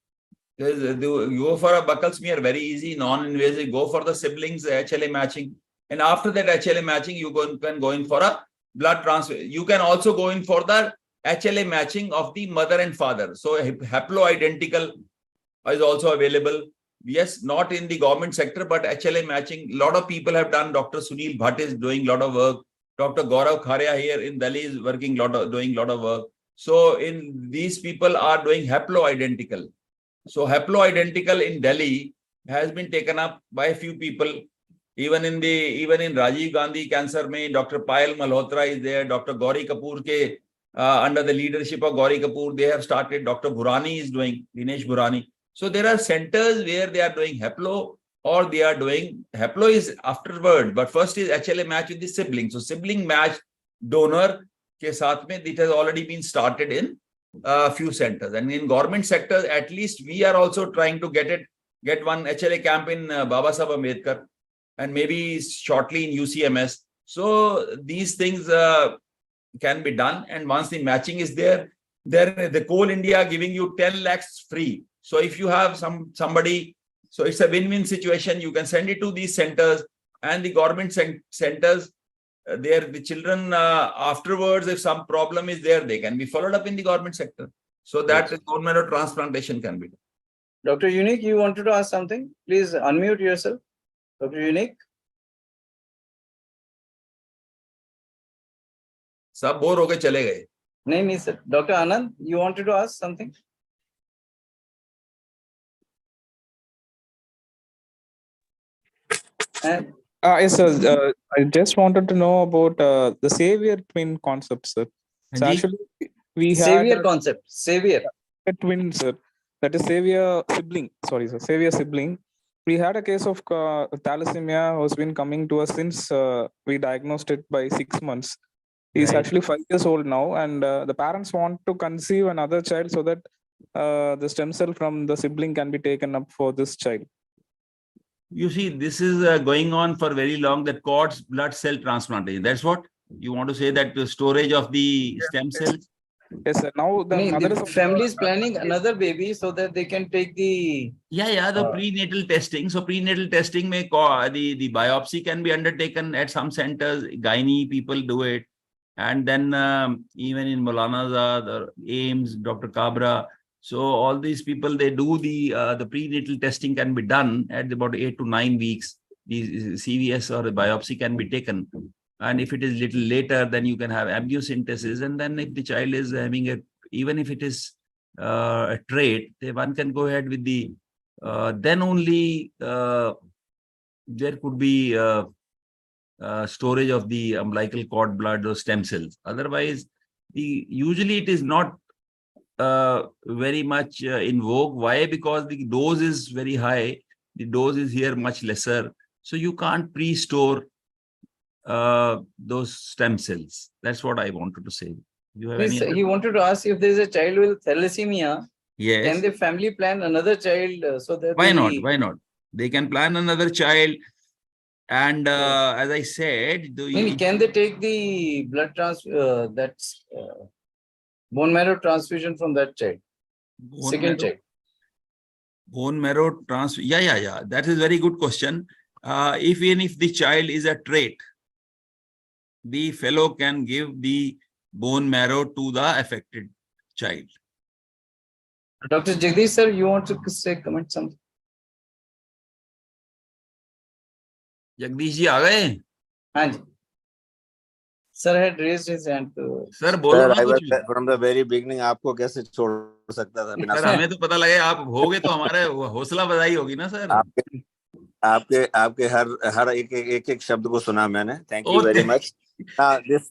You go for a buccal smear, very easy, non-invasive. Go for the siblings HLA matching, and after that HLA matching, you can go in for a blood transfer. You can also go in for the HLA matching of the mother and father. So haploidentical is also available. Yes, not in the government sector, but HLA matching. A lot of people have done. Dr. Sunil Bhatt is doing a lot of work. Dr. Gaurav Kharia here in Delhi is doing a lot of work. So in these people are doing haploidentical. So haploidentical in Delhi has been taken up by a few people. Even in Rajiv Gandhi Cancer mein, Dr. Payal Malhotra is there. Dr. Gauri Kapoor ke under the leadership of Gauri Kapoor, they have started. Dr. Bhurani is doing, Dinesh Bhurani. So there are centers where they are doing haplo, or they are doing haplo is afterward, but first is HLA match with the sibling. So sibling match donor ke saath mein, it has already been started in a few centers, and in government sector, at least we are also trying to get one HLA camp in Baba Saheb Ambedkar, and maybe shortly in UCMS. So these things can be done, and once the matching is there, the Coal India giving you 10 lakhs free. So if you have somebody, so it's a win-win situation. You can send it to these centers, and the government centers. The children afterwards, if some problem is there, they can be followed up in the government sector. So that bone marrow transplantation can be done. Dr. Unique, you wanted to ask something? Please unmute yourself. Dr. Unique. सब bore होके चले गए. नहीं sir. Dr. Anand, you wanted to ask something? And Yes, sir. I just wanted to know about the savior twin concept, sir. So Ji? actually, we had savior concept. Savior. a twin, sir. That is savior sibling. Sorry, sir. Savior sibling. We had a case of thalassemia who's been coming to us since we diagnosed it by 6 months. He's actually 5 years old now, and the parents want to conceive another child so that the stem cell from the sibling can be taken up for this child. You see, this is going on for very long, that cord blood cell transplantation. That's what you want to say, that the storage of the stem cells? Yes, sir. Now the family is planning another baby so that they can take the... the prenatal testing. So prenatal testing, the biopsy can be undertaken at some centers. Gynae people do it. And then even in Maulana Azad or AIMS, Dr. Kabra. So all these people, they do the prenatal testing can be done at about 8 to 9 weeks. The CVS or the biopsy can be taken. And if it is little later, then you can have amniocentesis. And then if the child is having even if it is a trait, one can go ahead with the, then only there could be storage of the umbilical cord blood or stem cells. Otherwise, usually it is not very much in vogue. Why? Because the dose is very high. The dose is here much lesser. So you can't pre-store those stem cells. That's what I wanted to say. You have He wanted to ask if there is a child with thalassemia. Yes. Can the family plan another child so that... Why not? Why not? They can plan another child. And as I said, can they take the blood bone marrow transfusion from that child? Second child. Bone marrow transfusion. Yeah. That is a very good question. Even if the child is a trait, the fellow can give the bone marrow to the affected child. Dr. Jagdish sir, you want to say comment something? Jagdish ji aa gaye? Haan ji. Sir had raised his hand to. Sir बोलो Sir, ना I was कुछ भी. from the very beginning. आपको कैसे छोड़ सकता था बिना सर सुने? हमें तो पता लगे आप होगे तो हमारे हौसला बधाई होगी ना सर. आपके आपके आपके हर एक शब्द को सुना मैंने. Thank you Oh, very much. This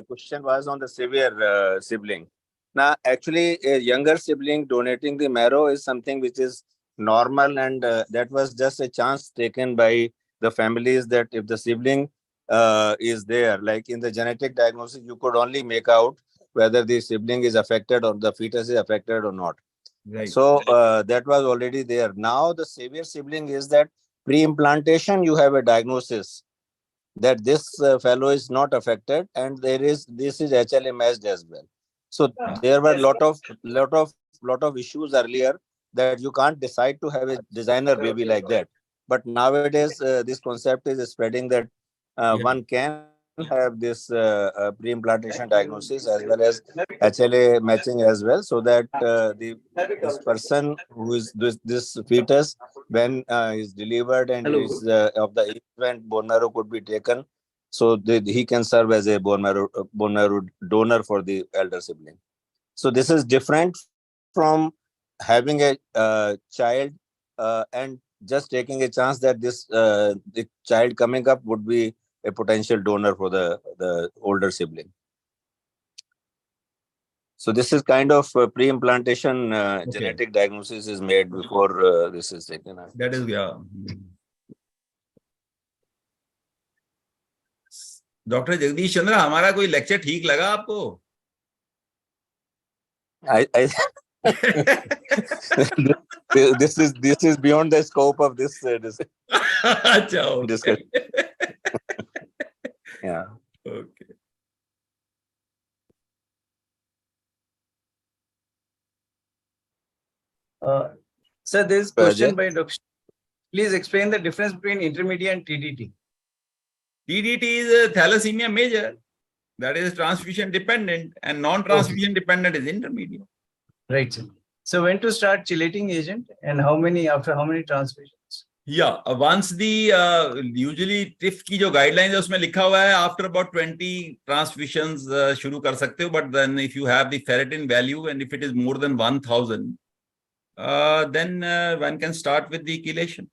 question was on the severe sibling. Now, actually, a younger sibling donating the marrow is something which is normal, and that was just a chance taken by the families that if the sibling is there, like in the genetic diagnosis, you could only make out whether the sibling is affected or the fetus is affected or not. right. So that was already there. Now the severe sibling is that pre-implantation you have a diagnosis that this fellow is not affected, and this is HLA matched as well. So there were lot of issues earlier that you can't decide to have a designer baby like that. But nowadays this concept is spreading that Yeah. one can have this pre-implantation diagnosis as well as HLA matching as well, so that this person who is this fetus when is delivered and is of the age when bone marrow could be taken, so he can serve as a bone marrow donor for the elder sibling. So this is different from having a child and just taking a chance that the child coming up would be a potential donor for the older sibling. So this is kind of pre-implantation genetic diagnosis is made before this is taken. That is, yeah. Doctor Jagdish Chandra, हमारा कोई lecture ठीक लगा आपको? This is beyond the scope of this अच्छा, discussion. Yeah. Okay. Sir, there is a question by Dr. Please explain the difference between intermediate and TDT. TDT is a thalassemia major. That is transfusion dependent, and non-transfusion dependent is intermediate. Right, sir. So when to start chelating agent and after how many transfusions? Yeah, once the usually TIF की जो guidelines है उसमें लिखा हुआ है after about 20 transfusions शुरू कर सकते हो, but then if you have the ferritin value and if it is more than 1000, then one can start with the chelation.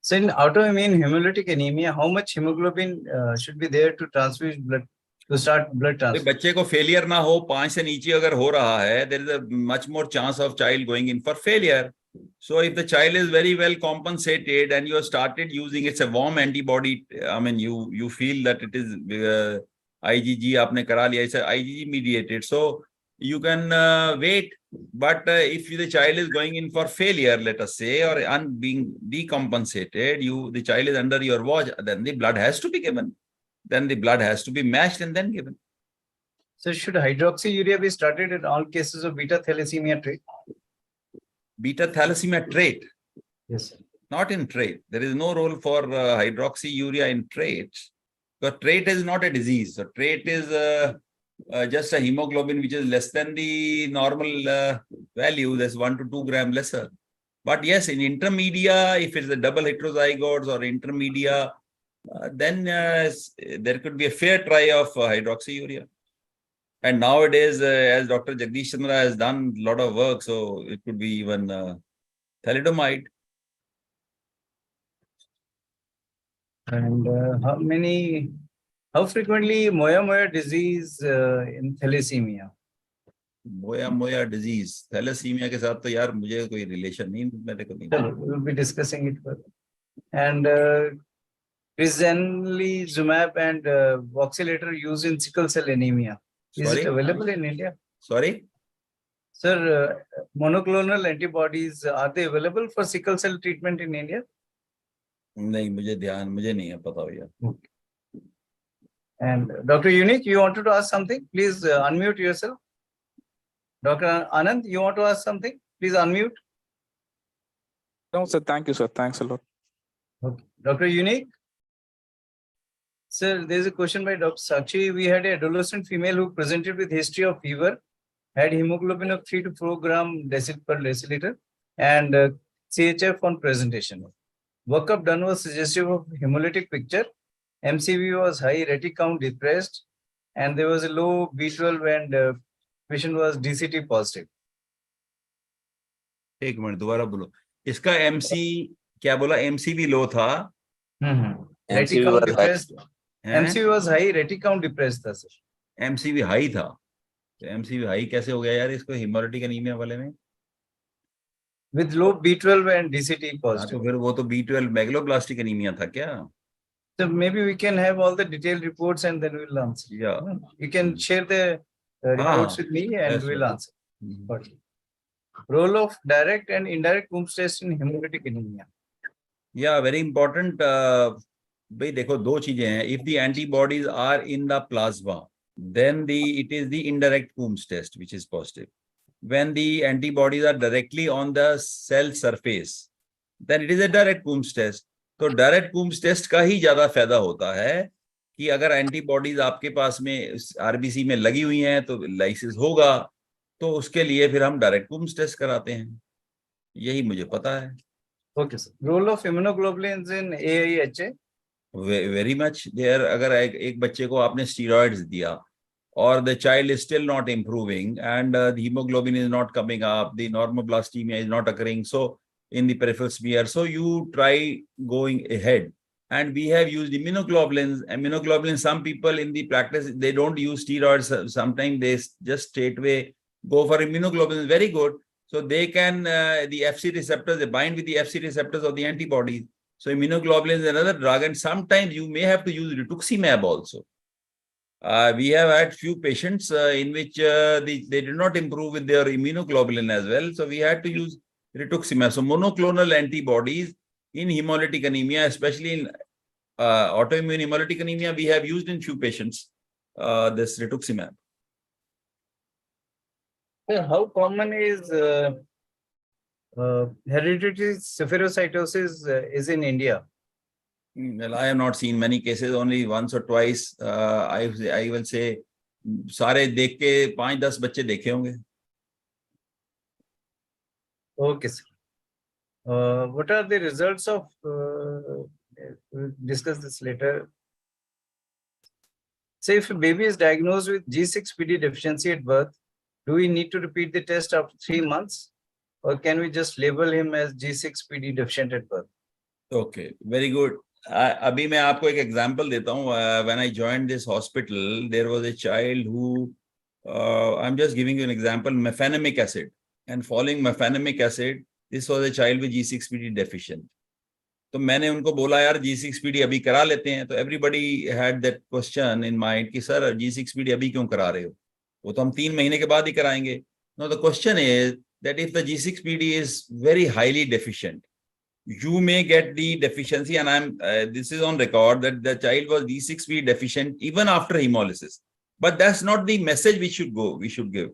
So in autoimmune hemolytic anemia, how much hemoglobin should be there to transfuse blood, to start blood transfusion? बच्चे को failure ना हो, 5 से नीचे अगर हो रहा है, there is a much more chance of child going in for failure. So if the child is very well compensated and you have started using, it's a warm antibody, I mean, you feel that it is IgG आपने करा लिया, it's a IgG mediated. So you can wait, but if the child is going in for failure, let us say, or being decompensated, the child is under your watch, then the blood has to be given. Then the blood has to be matched and then given. So should hydroxyurea be started in all cases of beta thalassemia trait? Beta thalassemia trait? Yes, sir. Not in trait. There is no role for hydroxyurea in traits. Because trait is not a disease. So trait is just a hemoglobin which is less than the normal value. That's 1 to 2 gram lesser. But yes, in intermedia, if it's a double heterozygotes or intermedia, then there could be a fair try of hydroxyurea. And nowadays, as Dr. Jagdish Chandra has done a lot of work, so it could be even thalidomide. And how frequently moya disease in thalassemia? Moya disease, thalassemia के साथ तो यार मुझे कोई relation नहीं, मेरे को नहीं. We will be discussing it further. And crizanlizumab and voxylator used in sickle cell anemia. Is it available in India? Sorry? Sir, monoclonal antibodies, are they available for sickle cell treatment in India? नहीं, मुझे नहीं है पता भैया. And Dr. Unique, you wanted to ask something? Please unmute yourself. Dr. Anand, you want to ask something? Please unmute. No, sir. Thank you, sir. Thanks a lot. Okay. Dr. Unique? Sir, there is a question by Dr. Sakshi. We had an adolescent female who presented with history of fever, had hemoglobin of 3 to 4 gram per deciliter, and CHF on presentation. Workup done was suggestive of hemolytic picture. MCV was high, retic count depressed, and there was a low B12 and patient was DCT positive. एक minute दोबारा बोलो इसका MC क्या बोला MCV लो था Retic count depressed. MCV was high, retic count depressed था sir. MCV high था तो एमसीवी हाई कैसे हो गया यार इसको हेमोलिटिक एनीमिया वाले में With low B12 and DCT हाँ positive. तो फिर वो तो B12 मेगलोब्लास्टिक एनीमिया था क्या So maybe we can have all the detailed reports and then we'll answer. Yeah. You can share the reports with me and Yes, we'll sir. answer. Okay. Role of direct and indirect Coombs test in hemolytic anemia. Yeah, very important. भाई देखो दो चीजें हैं. If the antibodies are in the plasma, then it is the indirect Coombs test which is positive. When the antibodies are directly on the cell surface, then it is a direct Coombs test. तो direct Coombs test का ही ज्यादा फायदा होता है कि अगर antibodies आपके पास में आरबीसी में लगी हुई हैं तो लाइसिस होगा तो उसके लिए फिर हम डायरेक्ट Coombs टेस्ट कराते हैं यही मुझे पता है Okay, sir. Role of immunoglobulins in AIHA. Very much there अगर एक बच्चे को आपने स्टीरॉइड्स दिया और the child is still not improving and the haemoglobin is not coming up the normoblastaemia is not occurring so in the peripheral sphere. So you try going ahead. And we have used immunoglobulins. Immunoglobulins, some people in the practice, they don't use steroids. Sometimes they just straightway go for immunoglobulins. Very good. So they can, the FC receptors, they bind with the FC receptors of the antibodies. So immunoglobulins is another drug. And sometimes you may have to use rituximab also. We have had few patients in which they did not improve with their immunoglobulin as well. So we had to use rituximab. So monoclonal antibodies in hemolytic anemia, especially in autoimmune hemolytic anemia, we have used in few patients this rituximab. How common is hereditary spherocytosis is in India? Well, I have not seen many cases, only once or twice. I will say सारे देख के 5-10 बच्चे देखे होंगे. Okay, sir. What are the results of, we'll discuss this later. Say if a baby is diagnosed with G6PD deficiency at birth, do we need to repeat the test after 3 months? Or can we just label him as G6PD deficient at birth? Okay, very good. अभी मैं आपको एक example देता हूँ. When I joined this hospital, there was a child who, I'm just giving you an example, mefenamic acid. And following mefenamic acid, this was a child with G6PD deficient. तो मैंने उनको बोला यार G6PD अभी करा लेते हैं. तो everybody had that question in mind कि सर G6PD अभी क्यों करा रहे हो? वो तो हम 3 महीने के बाद ही कराएंगे. Now the question is that if the G6PD is very highly deficient, you may get the deficiency, and this is on record that the child was G6PD deficient even after hemolysis. But that's not the message we should give.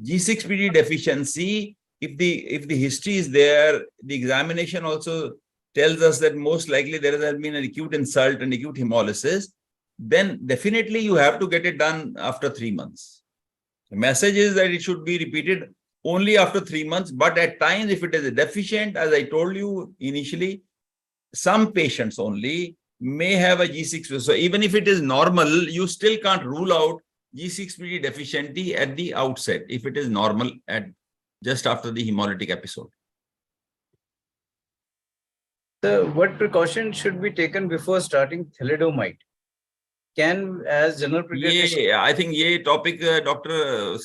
G6PD deficiency, if the history is there, the examination also tells us that most likely there has been an acute insult and acute hemolysis, then definitely you have to get it done after 3 months. The message is that it should be repeated only after 3 months, but at times if it is a deficient, as I told you initially, some patients only may have a G6. So even if it is normal, you still can't rule out G6PD deficiency at the outset if it is normal at just after the hemolytic episode. So what precautions should be taken before starting thalidomide? Can, as general pediatrician, I think ये topic Dr.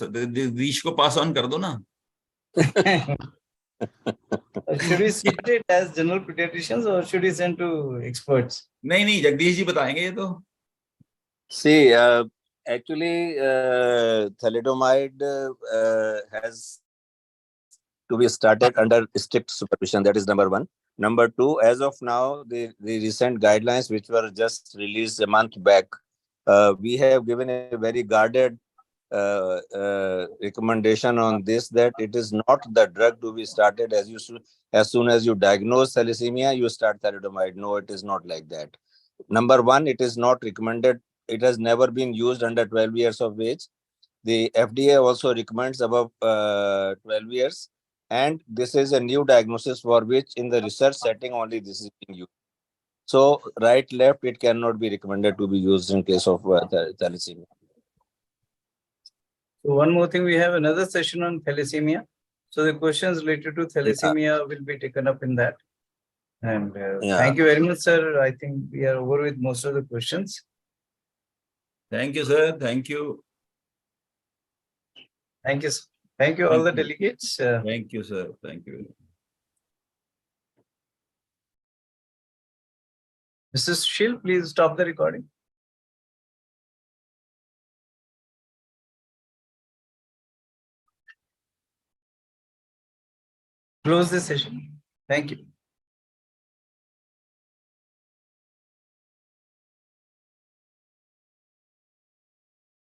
Vish को pass on कर दो ना. should we sit it as general pediatricians or should we send to experts? नहीं जगदीश जी बताएंगे ये तो. See, actually, thalidomide has to be started under strict supervision. That is number one. Number two, as of now, the recent guidelines which were just released a month back, we have given a very guarded recommendation on this, that it is not the drug to be started as soon as you diagnose thalassemia, you start thalidomide. No, it is not like that. Number one, it is not recommended. It has never been used under 12 years of age. The FDA also recommends above 12 years. and this is a new diagnosis for which in the research setting only this is being used. So right, left, it cannot be recommended to be used in case of thalassemia. So one more thing, we have another session on thalassemia. So the questions related to thalassemia will be taken up in that. And thank you very much, sir. I think we are over with most of the questions. Thank you, sir. Thank you. Thank you. Thank you, all the delegates. Thank you, sir. Thank you. Mrs. Shil, please stop the recording. Close the session. Thank you.